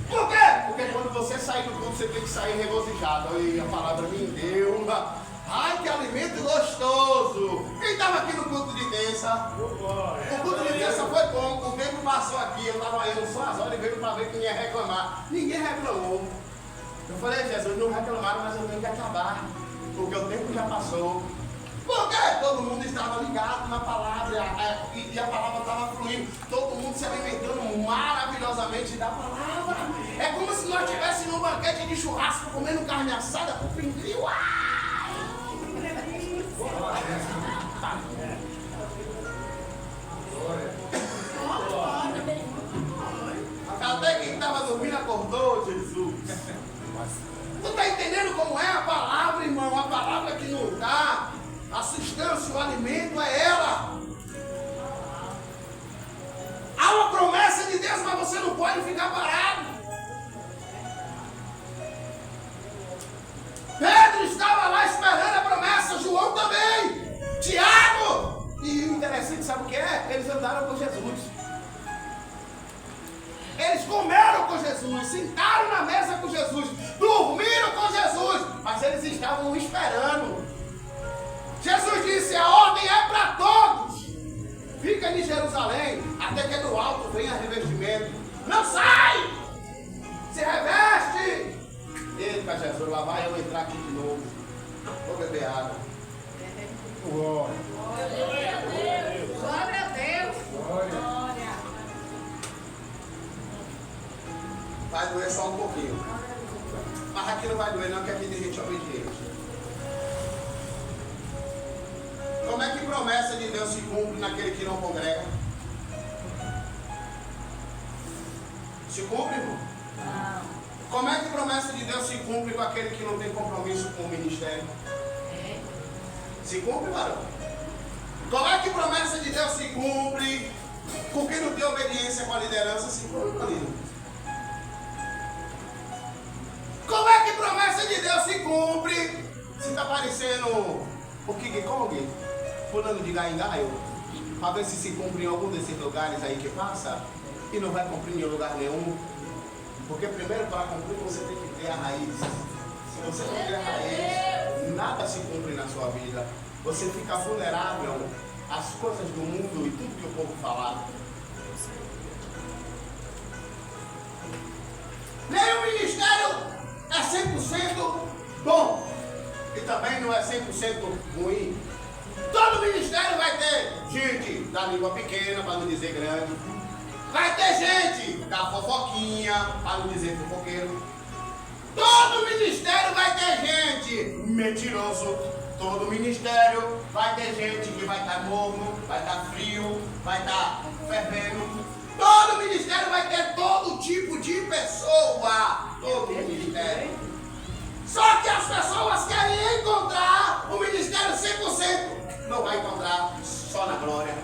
Por quê? Porque quando você sair do culto, você tem que sair regozijado. E a palavra me deu. Ai, que alimento gostoso. Quem estava aqui no culto de terça? O culto de terça foi como? O tempo passou aqui, eu estava indo só as horas e veio para ver quem ia reclamar. Ninguém reclamou. Eu falei, Jesus, não reclamaram, mas eu tenho que acabar. Porque o tempo já passou. Porque todo mundo estava ligado na palavra e a palavra estava fluindo. Todo mundo se alimentando maravilhosamente da palavra. É como se nós estivéssemos num banquete de churrasco comendo carne assada com pinguim. Até quem estava dormindo acordou, Jesus. Tu está entendendo como é a palavra, irmão? A palavra que nos dá a substância, o alimento é ela. Há uma promessa de Deus, mas você não pode ficar parado. Pedro estava lá esperando a promessa, João também, Tiago. E o interessante sabe o que é? Eles andaram com Jesus. Eles comeram com Jesus, sentaram na mesa com Jesus, dormiram com Jesus, mas eles estavam esperando. Jesus disse: a ordem é para todos. Fica em Jerusalém, até que do alto venha revestimento. Não sai! Se reveste! Eita, Jesus, lá vai eu entrar aqui de novo. Vou beber água. Glória. Glória a Deus. Glória a Deus. Glória. Vai doer só um pouquinho. Mas aqui não vai doer não, que aqui tem gente obediente. Como é que promessa de Deus se cumpre naquele que não congrega? Se cumpre, irmão? Como é que promessa de Deus se cumpre com aquele que não tem compromisso com o ministério? Se cumpre, varão? Como é que promessa de Deus se cumpre com quem não tem obediência com a liderança? Se cumpre, marido. Como é que promessa de Deus se cumpre se está parecendo o King Kong, pulando de galho em galho, para ver se cumpre em algum desses lugares aí que passa e não vai cumprir em lugar nenhum? Porque primeiro, para cumprir, você tem que ter a raiz. Se você não ter a raiz, nada se cumpre na sua vida. Você fica vulnerável às coisas do mundo e tudo que o povo falar. Nenhum ministério é 100% bom e também não é 100% ruim. Todo ministério vai ter gente da língua pequena, para não dizer grande. Vai ter gente da fofoquinha, para não dizer fofoqueiro. Todo ministério vai ter gente mentiroso. Todo ministério vai ter gente que vai estar morno, vai estar frio, vai estar fervendo. Todo ministério vai ter todo tipo de pessoa. Todo ministério. Só que as pessoas querem encontrar o ministério 100%. Não vai encontrar só na glória.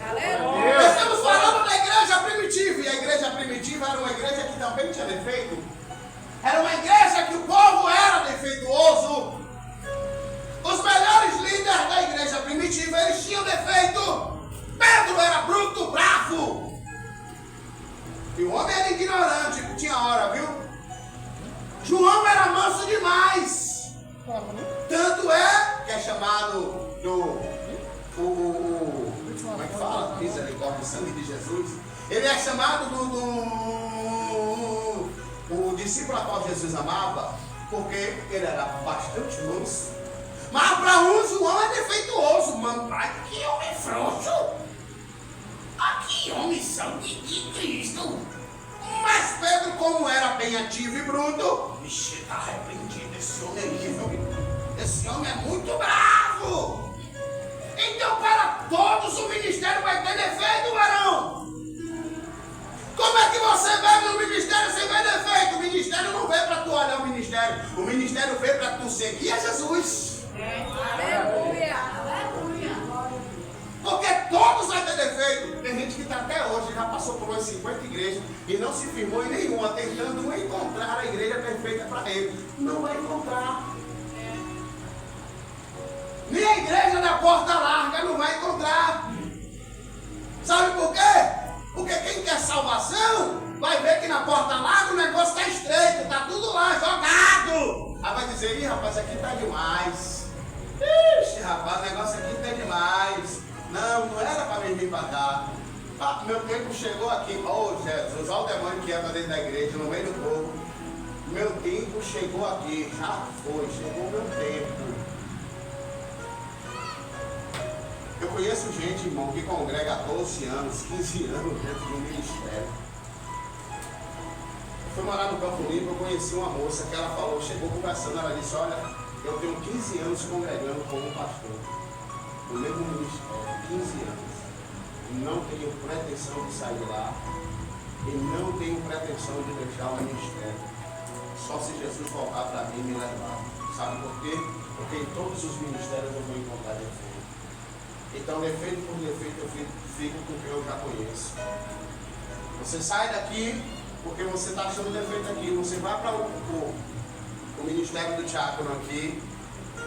Aleluia. Nós estamos falando da igreja primitiva. E a igreja primitiva era uma igreja que também tinha defeito. Era uma igreja que o povo era defeituoso. Os melhores líderes da igreja primitiva, eles tinham defeito. Pedro era bruto, bravo. E o homem era ignorante, tinha hora, viu? João era manso demais. Tanto é que é chamado como é que fala? Misericórdia, sangue de Jesus. Ele é chamado o discípulo a qual Jesus amava, porque ele era bastante manso. Mas para uns, João é defeituoso, mano. Ai, que homem frouxo. Que homem sangue de Cristo. Mas Pedro, como era bem ativo e bruto, vixe, está arrependido. Esse homem é nível. Esse homem é muito bravo. Então, para todos, o ministério vai ter defeito, varão. Como é que você vê no ministério sem ver defeito? O ministério não veio para tu olhar o ministério. O ministério veio para tu seguir a Jesus. Aleluia. Aleluia. Porque todos vão ter defeito. Tem gente que está até hoje, já passou por umas 50 igrejas e não se firmou em nenhuma, tentando encontrar a igreja perfeita para ele. Não vai encontrar. Nem a igreja da porta larga não vai encontrar. Sabe por quê? Porque quem quer salvação vai ver que na porta larga o negócio está estreito, está tudo lá jogado. Aí vai dizer: ih, rapaz, aqui está demais. Ixi, rapaz, o negócio aqui está demais. Não era para mim vir para cá. Meu tempo chegou aqui. Oh, Jesus, olha o demônio que anda dentro da igreja, no meio do povo. Meu tempo chegou aqui. Já foi, chegou o meu tempo. Eu conheço gente, irmão, que congrega há 12 anos, 15 anos dentro do ministério. Eu fui morar no Campo Limpo, eu conheci uma moça que ela falou, chegou conversando, ela disse: olha, eu tenho 15 anos congregando como pastor. No mesmo ministério, 15 anos. Não tenho pretensão de sair lá. E não tenho pretensão de deixar o ministério. Só se Jesus voltar para mim e me levar. Sabe por quê? Porque em todos os ministérios eu vou encontrar defeito. Então, defeito por defeito, eu fico com o que eu já conheço. Você sai daqui porque você está achando defeito aqui. Você vai para o ministério do diácono aqui.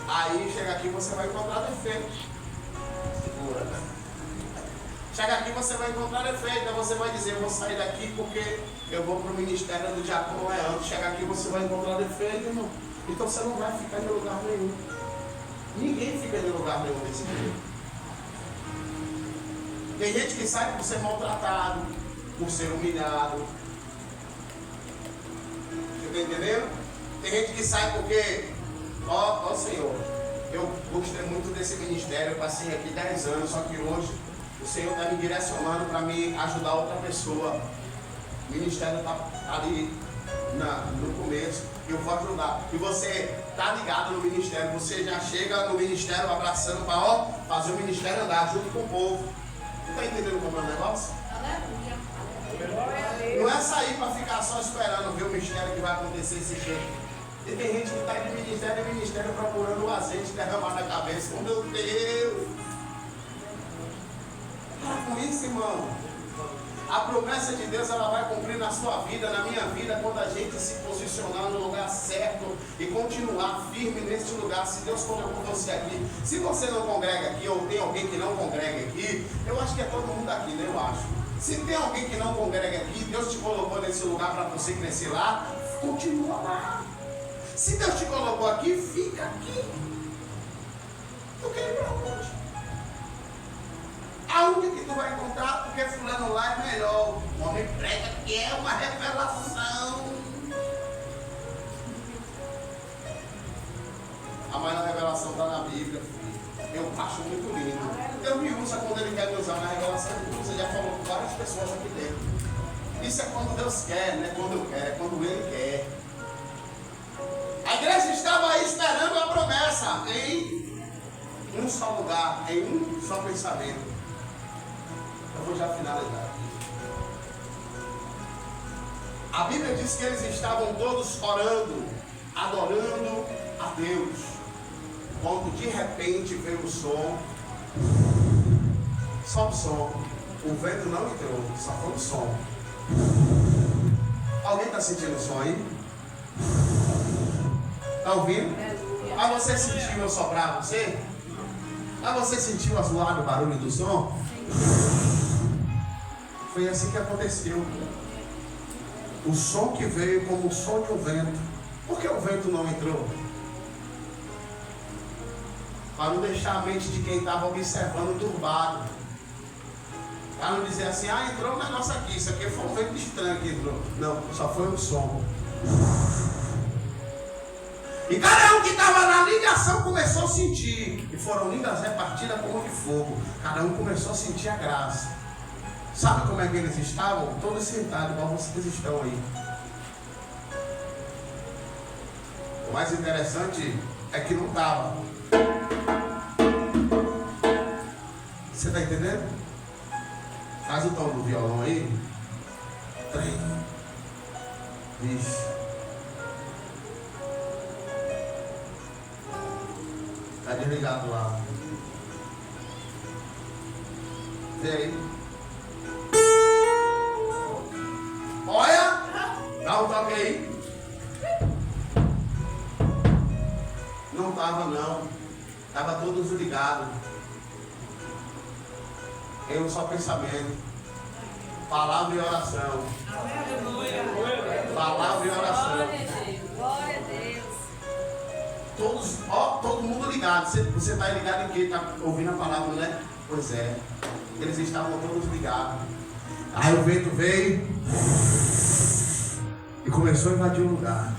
Aí chega aqui e você vai encontrar defeito. Segura. Chega aqui, você vai encontrar defeito. Aí você vai dizer, eu vou sair daqui porque eu vou para o ministério do diácono Leandro. Chega aqui, você vai encontrar defeito, irmão. Então você não vai ficar em lugar nenhum. Ninguém fica em lugar nenhum desse jeito. Tem gente que sai por ser maltratado, por ser humilhado. Você está entendendo? Tem gente que sai porque, ó Senhor, eu gostei muito desse ministério, eu passei aqui 10 anos, só que hoje o Senhor está me direcionando para me ajudar outra pessoa. O ministério está ali no começo, eu vou ajudar. E você está ligado no ministério, você já chega no ministério abraçando para fazer o ministério andar junto com o povo. Está entendendo como é o negócio? Não é sair para ficar só esperando ver o mistério que vai acontecer esse jeito. E tem gente que está de ministério em ministério procurando o azeite derramar na cabeça. Oh, meu Deus! Para com isso, irmão. A promessa de Deus ela vai cumprir na sua vida, na minha vida, quando a gente se posicionar no lugar certo e continuar firme nesse lugar. Se Deus colocou você aqui, se você não congrega aqui ou tem alguém que não congrega aqui, eu acho que é todo mundo aqui, né? Eu acho. Se tem alguém que não congrega aqui, Deus te colocou nesse lugar para você crescer lá, continua lá. Se Deus te colocou aqui, fica aqui. Tu quer ir para onde? Aonde que tu vai encontrar? Porque fulano lá é melhor. O homem prega que é uma revelação. A maior revelação está na Bíblia, filho. Eu acho muito lindo. Deus me usa quando Ele quer me usar na revelação. Você já falou com várias pessoas aqui dentro. Isso é quando Deus quer, não é quando eu quero, é quando Ele quer. A igreja estava aí esperando a promessa em um só lugar, em um só pensamento. Eu vou já finalizar aqui. A Bíblia diz que eles estavam todos orando, adorando a Deus. Quando de repente veio o som, só o som. O vento não entrou, só foi o som. Alguém está sentindo o som aí? Está ouvindo? Aí você sentiu eu soprar você? Aí você sentiu a zoada, o barulho do som? Foi assim que aconteceu. O som que veio como o som de um vento. Por que o vento não entrou? Para não deixar a mente de quem estava observando turbado. Para não dizer assim, entrou um negócio aqui. Isso aqui foi um vento estranho que entrou. Não, só foi um som. E cada um que estava na ligação começou a sentir. E foram línguas repartidas como de fogo. Cada um começou a sentir a graça. Sabe como é que eles estavam? Todos sentados, igual vocês estão aí. O mais interessante é que não estava. Você está entendendo? Faz o tom do violão aí. 3. Isso. Está desligado lá. Vê aí. Olha! Dá um toque aí. Não estava não. Estava todos ligados. Em um só pensamento. Palavra e oração. Palavra e oração. Glória a Deus. Todos, todo mundo ligado. Você está ligado em quê? Está ouvindo a palavra, né? Pois é. Eles estavam todos ligados. Aí o vento veio e começou a invadir o lugar.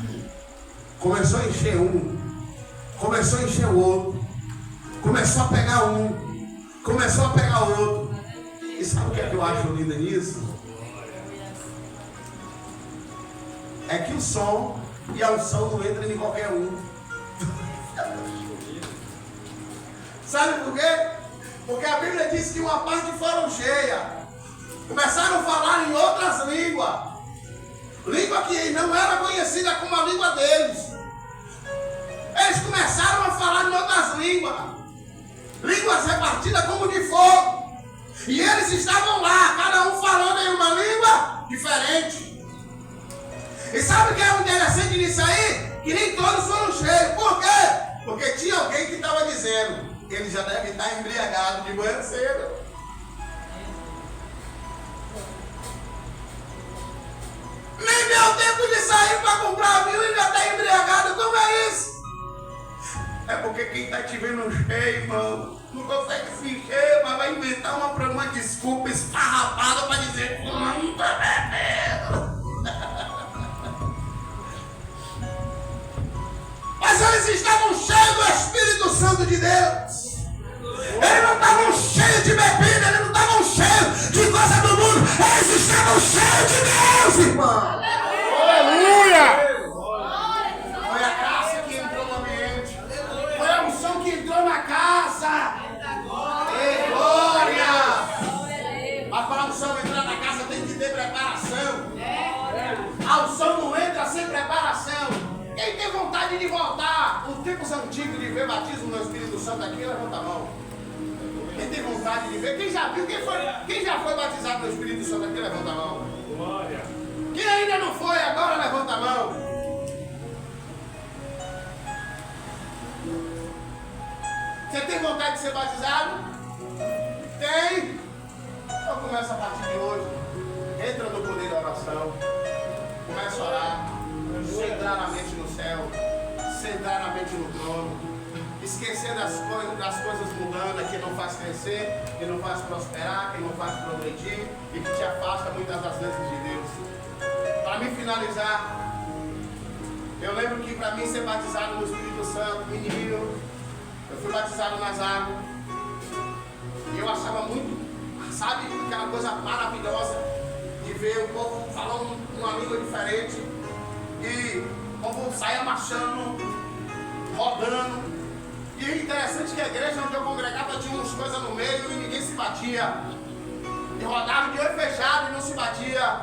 Começou a encher um. Começou a encher o outro. Começou a pegar um. Começou a pegar o outro. E sabe o que é que eu acho lindo nisso? É que o som e a unção não entram em qualquer um. Sabe por quê? Porque a Bíblia diz que uma parte foram cheias. Começaram a falar em outras línguas. Língua que não era conhecida como a língua deles. Eles começaram a falar em outras línguas. Línguas repartidas como de fogo. E eles estavam lá, cada um falando em uma língua diferente. E sabe o que é o interessante nisso aí? Que nem todos foram cheios. Por quê? Porque tinha alguém que estava dizendo: ele já deve estar embriagado de manhã cedo. Nem deu tempo de sair para comprar vinho e já está embriagado. Como é isso? É porque quem está te vendo cheio, irmão, não consegue se encher, mas vai inventar uma desculpa esfarrapada para dizer que não está bebendo. Mas eles estavam cheios do Espírito Santo de Deus. Eles não estavam cheios de bebida, eles não estavam cheios de coisa do mundo. Eles estavam cheios de Deus, irmão. Aleluia! Foi a graça que entrou no ambiente. Foi a unção que entrou na casa. Ei, glória! Mas para a unção entrar na casa tem que ter preparação. A unção não entra sem preparação. Quem tem vontade de voltar os tempos antigos de ver batismo no Espírito Santo aqui, levanta a mão. Quem tem vontade de ver? Quem já viu? Quem já foi batizado no Espírito Santo aqui, levanta a mão. Glória. Quem ainda não foi, agora levanta a mão. Você tem vontade de ser batizado? Tem? Então começa a partir de hoje. Entra no poder da oração. Começa a orar. Centrar a mente no céu. Centrar a mente no trono. Esquecer das coisas mundanas que não faz crescer, que não faz prosperar, que não faz progredir e que te afasta muitas das vezes de Deus. Para mim finalizar, eu lembro que para mim ser batizado no Espírito Santo, menino, eu fui batizado nas águas e eu achava muito, sabe, aquela coisa maravilhosa de ver o povo falando uma língua diferente e o povo saia marchando, rodando. E é interessante que a igreja onde eu congregava tinha umas coisas no meio e ninguém se batia. E rodava de olho fechado e não se batia.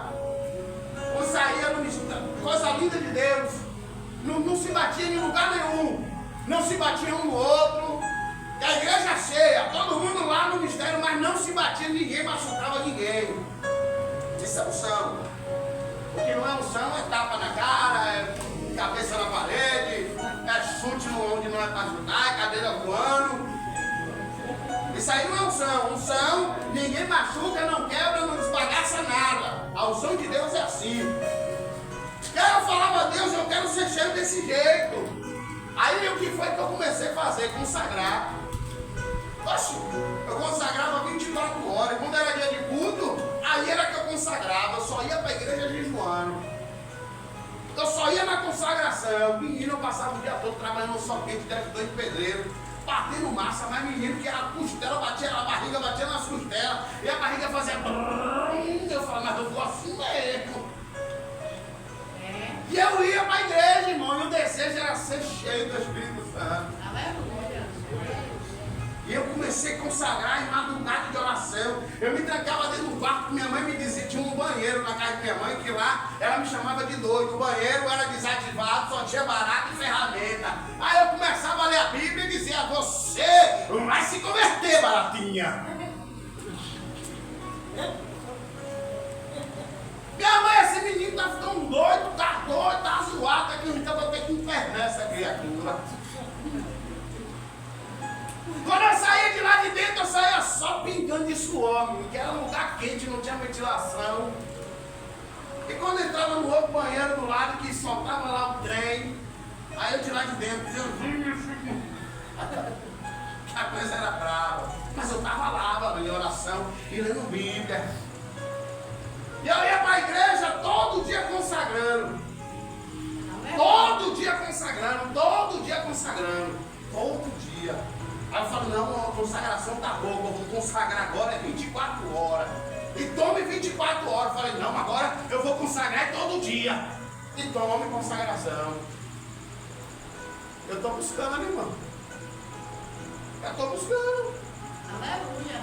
Ou saía no coisa linda de Deus. Não se batia em lugar nenhum. Não se batia um no outro. E a igreja cheia, todo mundo lá no mistério, mas não se batia, ninguém machucava ninguém. Isso é unção. O que não é unção é tapa na cara, é cabeça na parede, é chute onde não é para chutar, é cadeira voando. Isso aí não é unção. Unção, ninguém machuca, não quebra, não desbagaça nada. A unção de Deus é assim. Eu falava a Deus, eu quero ser cheio desse jeito. Aí o que foi que eu comecei a fazer? Consagrar. Oxe, eu consagrava 24 horas. Quando era dia de culto, aí era que eu consagrava. Eu só ia para a igreja jejuando. Eu só ia na consagração. Menino, eu passava o dia todo trabalhando no sol quente, dentro de pedreiro, batendo massa, mas menino que era costela, batia na barriga, batia nas costelas, e a barriga fazia brrr. Eu falava, mas eu vou assim mesmo. E eu ia para a igreja, irmão, e o desejo era ser cheio do Espírito Santo. E eu comecei a consagrar em madrugada de oração. Eu me trancava dentro do quarto, minha mãe me dizia, tinha um banheiro na casa de minha mãe, que lá ela me chamava de doido. O banheiro era desativado, só tinha barato e ferramenta. Aí eu começava a ler a Bíblia e dizia, você vai se converter, baratinha. Minha mãe, esse menino tá ficando doido, tá zoado, então eu vou ter que internar essa criatura. Quando eu saía de lá de dentro, eu saía só pingando de suor, que era um lugar quente, não tinha ventilação. E quando eu entrava no outro banheiro do lado, que soltava lá o trem, aí eu de lá de dentro, a coisa era brava. Mas eu estava lá, mano, em oração e lendo Bíblia. E eu ia para a igreja todo dia consagrando. Todo dia consagrando, todo dia consagrando. Todo dia. Aí eu falo, não, a consagração tá boa, eu vou consagrar agora, é 24 horas. E tome 24 horas. Eu falei, não, agora eu vou consagrar todo dia. E tome consagração. Eu estou buscando, irmão. Eu estou buscando. Aleluia.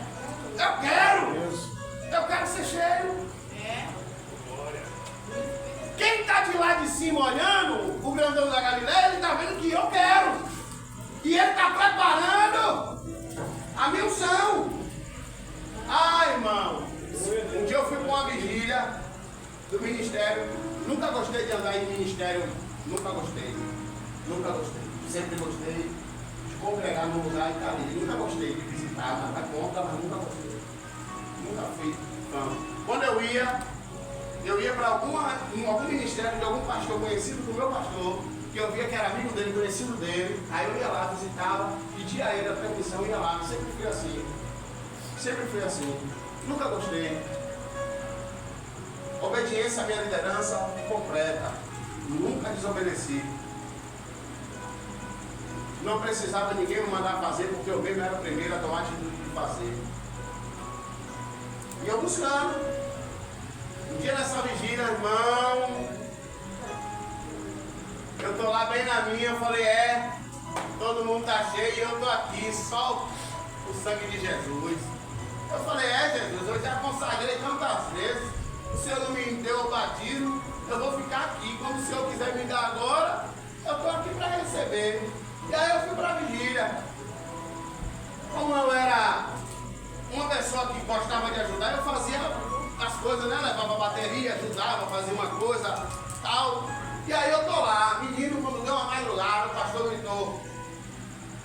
Eu quero ser cheio. Quem está de lá de cima olhando, o grandão da Galileia, ele está vendo que eu quero. E ele está preparando a minha unção. Ah, irmão. Um dia eu fui para uma vigília do ministério. Nunca gostei de andar em ministério. Nunca gostei. Nunca gostei. Sempre gostei de congregar num lugar e estar ali. Nunca gostei de visitar, nada contra, mas nunca gostei. Nunca fui. Então, quando eu ia, eu ia para algum ministério de algum pastor conhecido do meu pastor, que eu via que era amigo dele, conhecido dele, aí eu ia lá, visitava, pedia a ele a permissão, ia lá, sempre fui assim. Sempre fui assim. Nunca gostei. Obediência à minha liderança completa. Nunca desobedeci. Não precisava ninguém me mandar fazer, porque eu mesmo era o primeiro a tomar atitude de fazer. E eu buscando. Um dia nessa vigília, irmão, eu tô lá bem na minha, eu falei, todo mundo tá cheio e eu tô aqui, só o sangue de Jesus. Eu falei, Jesus, eu já consagrei tantas vezes, o Senhor não me deu o batismo, eu vou ficar aqui, quando o Senhor quiser me dar agora, eu tô aqui para receber. E aí eu fui para a vigília. Como eu era uma pessoa que gostava de ajudar, eu fazia as coisas, né? Levava bateria, ajudava, fazia uma coisa, tal. E aí eu tô lá, menino, quando deu uma madrugada, o pastor gritou,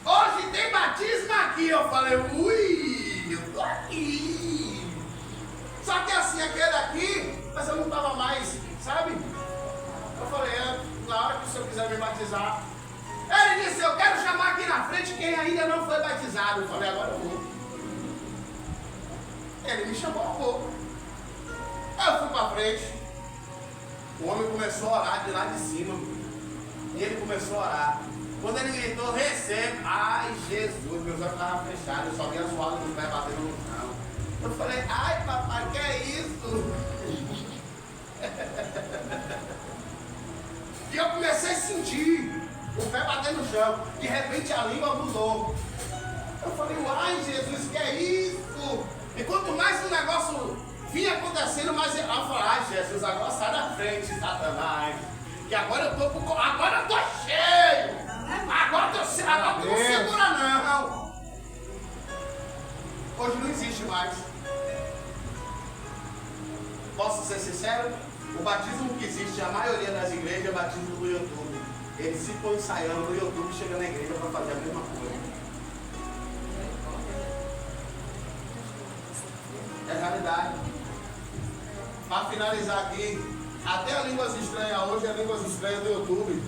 hoje tem batismo aqui. Eu falei, ui, eu tô aqui. Só que assim, aquele aqui, mas eu não tava mais, sabe? Eu falei, na hora que o senhor quiser me batizar. Ele disse, eu quero chamar aqui na frente quem ainda não foi batizado. Eu falei, agora eu vou. Ele me chamou, eu vou. Eu fui para frente. O homem começou a orar de lá de cima. E ele começou a orar. Quando ele gritou, recebe. Ai, Jesus, meus olhos estavam fechados. Eu só vi as suadas do pé batendo no chão. Eu falei, ai, papai, que é isso? E eu comecei a sentir o pé batendo no chão. De repente a língua mudou. Eu falei, uai, Jesus, que é isso? E quanto mais o negócio vinha acontecendo, mais eu falei, ai, Jesus, agora sai da frente, Satanás. Que agora eu tô cheio. Agora tu não segura não. Hoje não existe mais. Posso ser sincero? O batismo que existe, a maioria das igrejas, é batismo do YouTube. Eles ficam ensaiando no YouTube e chegam na igreja para fazer a mesma coisa. É realidade. Para finalizar aqui, até a Línguas Estranhas hoje é Línguas Estranhas do YouTube.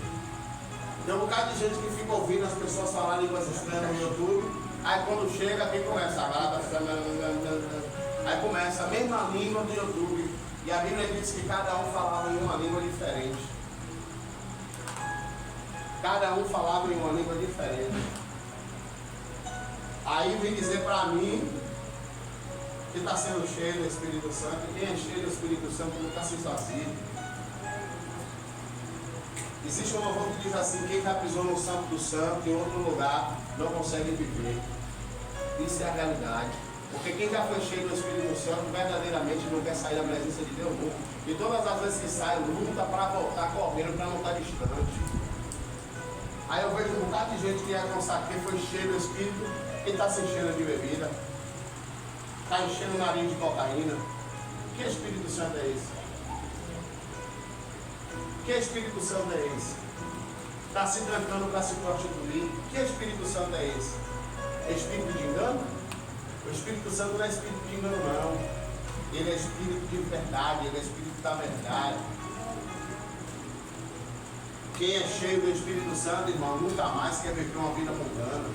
Tem um bocado de gente que fica ouvindo as pessoas falar línguas estranhas no YouTube. Aí quando chega, aqui começa a... Aí começa a mesma língua do YouTube. E a Bíblia diz que cada um falava em uma língua diferente. Cada um falava em uma língua diferente. Aí vem dizer para mim que está sendo cheio do Espírito Santo. E quem é cheio do Espírito Santo nunca se esvazia. Existe um louvor que diz assim, quem já pisou no Santo do Santo em outro lugar não consegue viver. Isso é a realidade. Porque quem já foi cheio do Espírito Santo verdadeiramente não quer sair da presença de Deus nunca. E todas as vezes que sai, luta para voltar correndo, para não estar distante. Aí eu vejo um bocado de gente que é consacrado, que foi cheio do Espírito e está se enchendo de bebida. Está enchendo o nariz de cocaína. Que Espírito Santo é esse? Que Espírito Santo é esse? Está se trancando para se prostituir. Que Espírito Santo é esse? É espírito de engano? O Espírito Santo não é espírito de engano, não. Ele é espírito de verdade, ele é espírito da verdade. Quem é cheio do Espírito Santo, irmão, nunca mais quer viver uma vida mundana.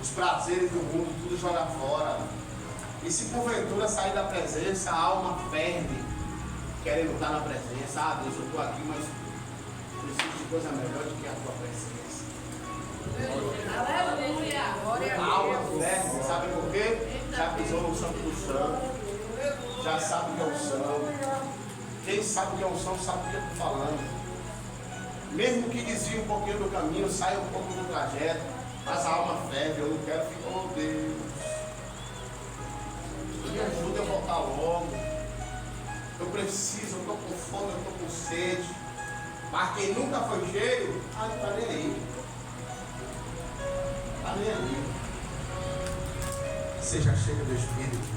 Os prazeres do mundo, tudo joga fora. E se porventura sair da presença, a alma ferve, querendo estar na presença. Ah, Deus, eu estou aqui, mas preciso de coisa melhor do que a tua presença. Aleluia. A alma ferve, sabe por quê? Já pisou no Santo do Santo. Já sabe o que é unção. Quem sabe o que é unção sabe o que eu estou falando. Mesmo que desvie um pouquinho do caminho, saia um pouco do trajeto, mas a alma ferve, eu não quero ficar, oh Deus. Me ajuda a voltar logo. Eu preciso, eu estou com fome, eu estou com sede. Mas quem nunca foi cheio, não está nem aí. Está nem aí. Seja cheio do Espírito.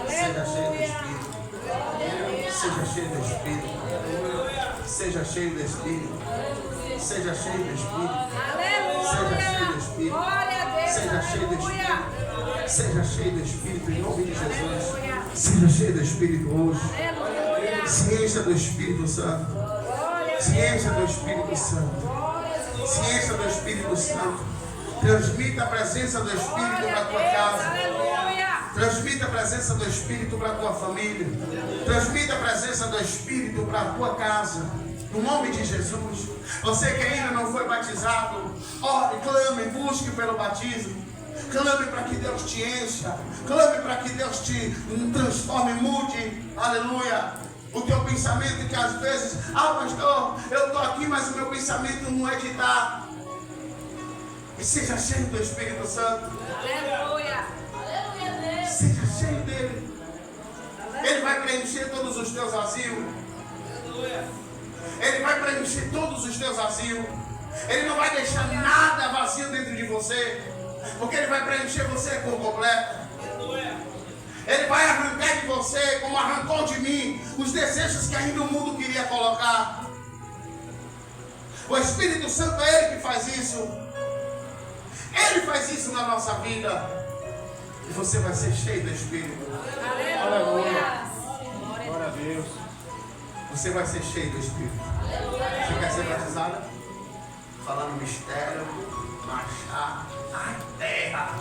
Seja cheio do Espírito. Seja cheio do Espírito. Seja cheio do Espírito. Seja cheio do Espírito. Aleluia. Seja cheio do Espírito. Glória a Deus. Seja cheio do Aleluia. Espírito. Seja cheio do Espírito em nome de Jesus. Seja cheio do Espírito hoje. Aleluia. Se encha do Espírito Santo. Glória a Se Deus. encha do Espírito Santo. Glória a Deus. Se encha do Espírito Santo. Transmita a presença do Espírito Glória para a a tua Deus. casa. Aleluia. Transmita a presença do Espírito para a tua família. Transmita a presença do Espírito para a tua casa. No nome de Jesus. Você que ainda não foi batizado, ore, clame, busque pelo batismo. Clame para que Deus te encha. Clame para que Deus te transforme, mude. Aleluia. O teu pensamento que às vezes, pastor, eu estou aqui, mas o meu pensamento não é de dar. E seja cheio do Espírito Santo. Aleluia. Seja cheio dele. Ele vai preencher todos os teus vazios. Ele vai preencher todos os teus vazios. Ele não vai deixar nada vazio dentro de você. Porque ele vai preencher você por completo. Ele vai arrancar de você, como arrancou de mim, os desejos que ainda o mundo queria colocar. O Espírito Santo é ele que faz isso. Ele faz isso na nossa vida. E você vai ser cheio do Espírito. Aleluia. Glória a Deus. Você vai ser cheio do Espírito. Você quer ser batizado? Falar no mistério, marchar a terra.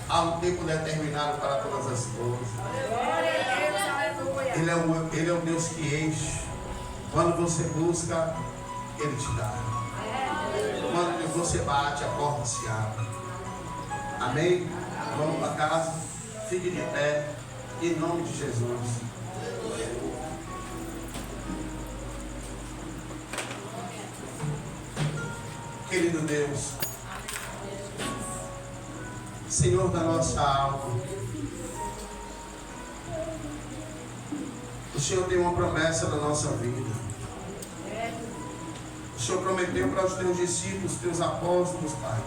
Há um tempo determinado para todas as coisas. Glória a Deus. Aleluia. Ele é o Deus que enche. Quando você busca, Ele te dá. Quando você bate, a porta se abre. Amém? Vamos para casa. Fique de pé. Em nome de Jesus. Querido Deus, Senhor da nossa alma, o Senhor tem uma promessa na nossa vida. O Senhor prometeu para os teus discípulos, teus apóstolos, Pai,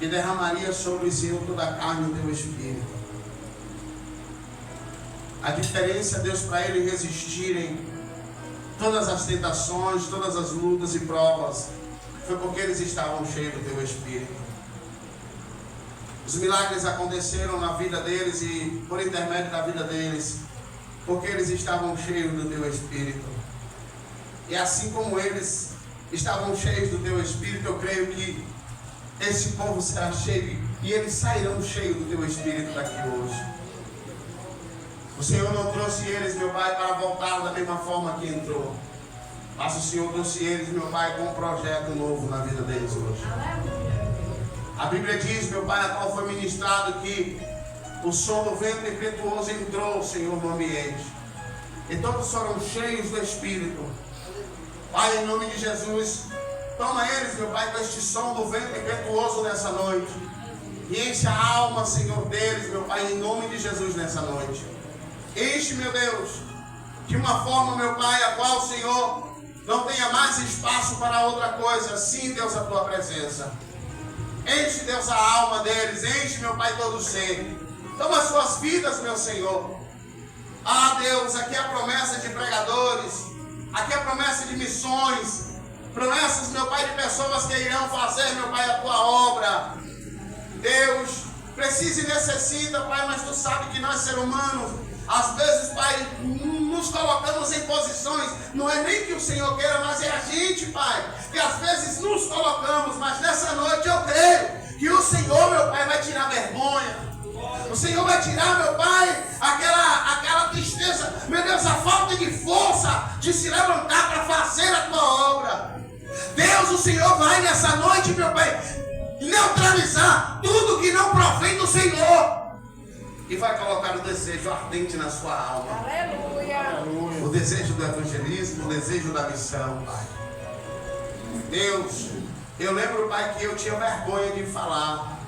que derramaria sobre o Senhor toda a carne do teu Espírito. A diferença, Deus, para eles resistirem todas as tentações, todas as lutas e provas, foi porque eles estavam cheios do teu Espírito. Os milagres aconteceram na vida deles e por intermédio da vida deles, porque eles estavam cheios do teu Espírito. E assim como eles estavam cheios do teu Espírito, eu creio que esse povo será cheio e eles sairão cheios do teu Espírito daqui hoje. O Senhor não trouxe eles, meu Pai, para voltar da mesma forma que entrou. Mas o Senhor trouxe eles, meu Pai, com um projeto novo na vida deles hoje. A Bíblia diz, meu Pai, a qual foi ministrado que o som do vento impetuoso entrou, Senhor, no ambiente. E todos foram cheios do Espírito. Pai, em nome de Jesus, toma eles, meu Pai, com este som do vento impetuoso nessa noite. E enche a alma, Senhor, deles, meu Pai, em nome de Jesus nessa noite. Enche, meu Deus, de uma forma, meu Pai, a qual, Senhor, não tenha mais espaço para outra coisa. Sim, Deus, a tua presença. Enche, Deus, a alma deles. Enche, meu Pai, todo o ser. Toma as suas vidas, meu Senhor. Ah, Deus, aqui é a promessa de pregadores. Aqui é a promessa de missões. Promessas, meu Pai, de pessoas que irão fazer, meu Pai, a tua obra. Deus, precisa e necessita, Pai, mas tu sabe que nós, seres humanos, às vezes, Pai, nos colocamos em posições, não é nem que o Senhor queira, mas é a gente, Pai, que às vezes nos colocamos, mas nessa noite eu creio que o Senhor, meu Pai, vai tirar vergonha. O Senhor vai tirar, meu Pai, aquela tristeza, meu Deus, a falta de força de se levantar para fazer a tua obra. Deus, o Senhor vai nessa noite, meu Pai, neutralizar tudo que não provém do Senhor. E vai colocar o desejo ardente na sua alma. Aleluia. O desejo do evangelismo, o desejo da missão, Pai. Deus, eu lembro, Pai, que eu tinha vergonha de falar.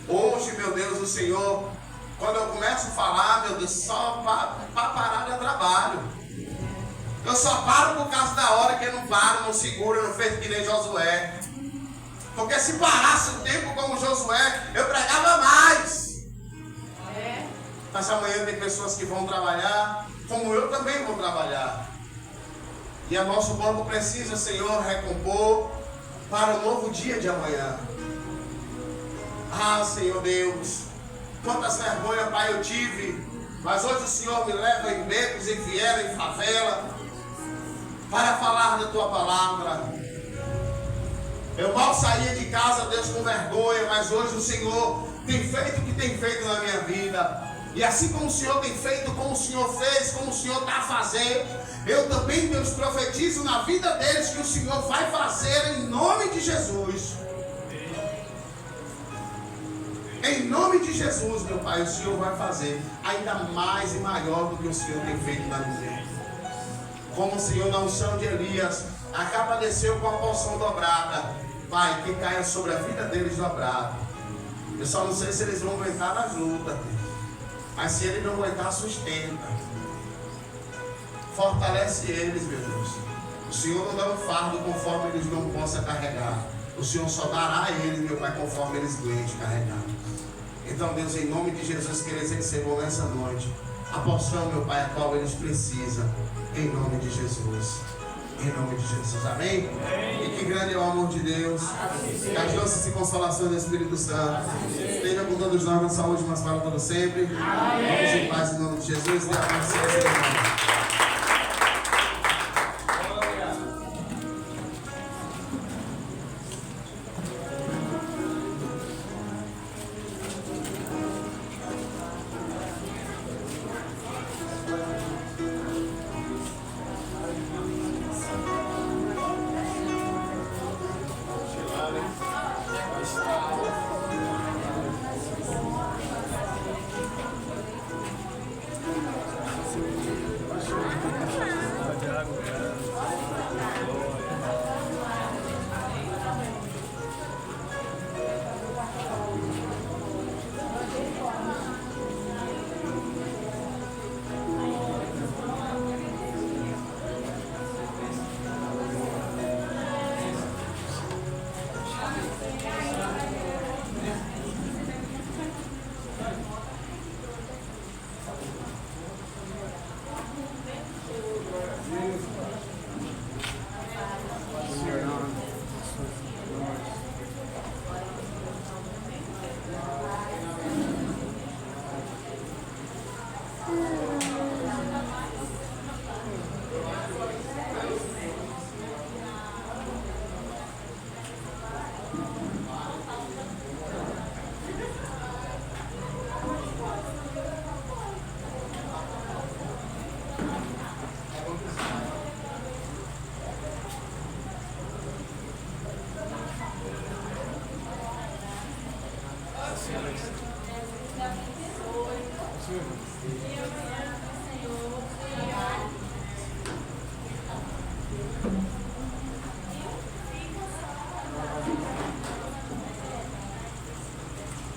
Hoje, meu Deus, o Senhor, quando eu começo a falar, meu Deus, só para parar de trabalho. Eu só paro por causa da hora que eu não paro, não seguro, não fez que nem Josué. Porque se parasse o tempo como Josué, eu pregava mais. Mas amanhã tem pessoas que vão trabalhar, como eu também vou trabalhar. E o nosso corpo precisa, Senhor, recompor para o novo dia de amanhã. Ah, Senhor Deus, quantas vergonhas, Pai, eu tive. Mas hoje o Senhor me leva em becos, em viela, em favela, para falar da Tua palavra. Eu mal saía de casa, Deus, com vergonha, mas hoje o Senhor tem feito o que tem feito na minha vida. E assim como o Senhor tem feito, como o Senhor fez, como o Senhor está a fazer, eu também, Deus, profetizo na vida deles que o Senhor vai fazer em nome de Jesus. Em nome de Jesus, meu Pai, o Senhor vai fazer ainda mais e maior do que o Senhor tem feito na minha vida. Como o Senhor, na unção de Elias, a capa desceu com a porção dobrada. Pai, que caia sobre a vida deles dobrado. Eu só não sei se eles vão aguentar nas lutas, mas se ele não aguentar, sustenta. Fortalece eles, meu Deus. O Senhor não dá um fardo conforme eles não possam carregar. O Senhor só dará a eles, meu Pai, conforme eles aguentem carregar. Então, Deus, em nome de Jesus, que eles recebam nessa noite a porção, meu Pai, a qual eles precisam. Em nome de Jesus. Em nome de Jesus. Amém? E que grande é o amor de Deus. Que as doces e consolações do Espírito Santo esteja com todos nós na saúde, mas para todo sempre. Vamos em paz em nome de Jesus. E a paz.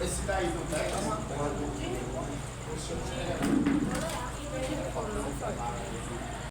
Esse daí não pega uma corda.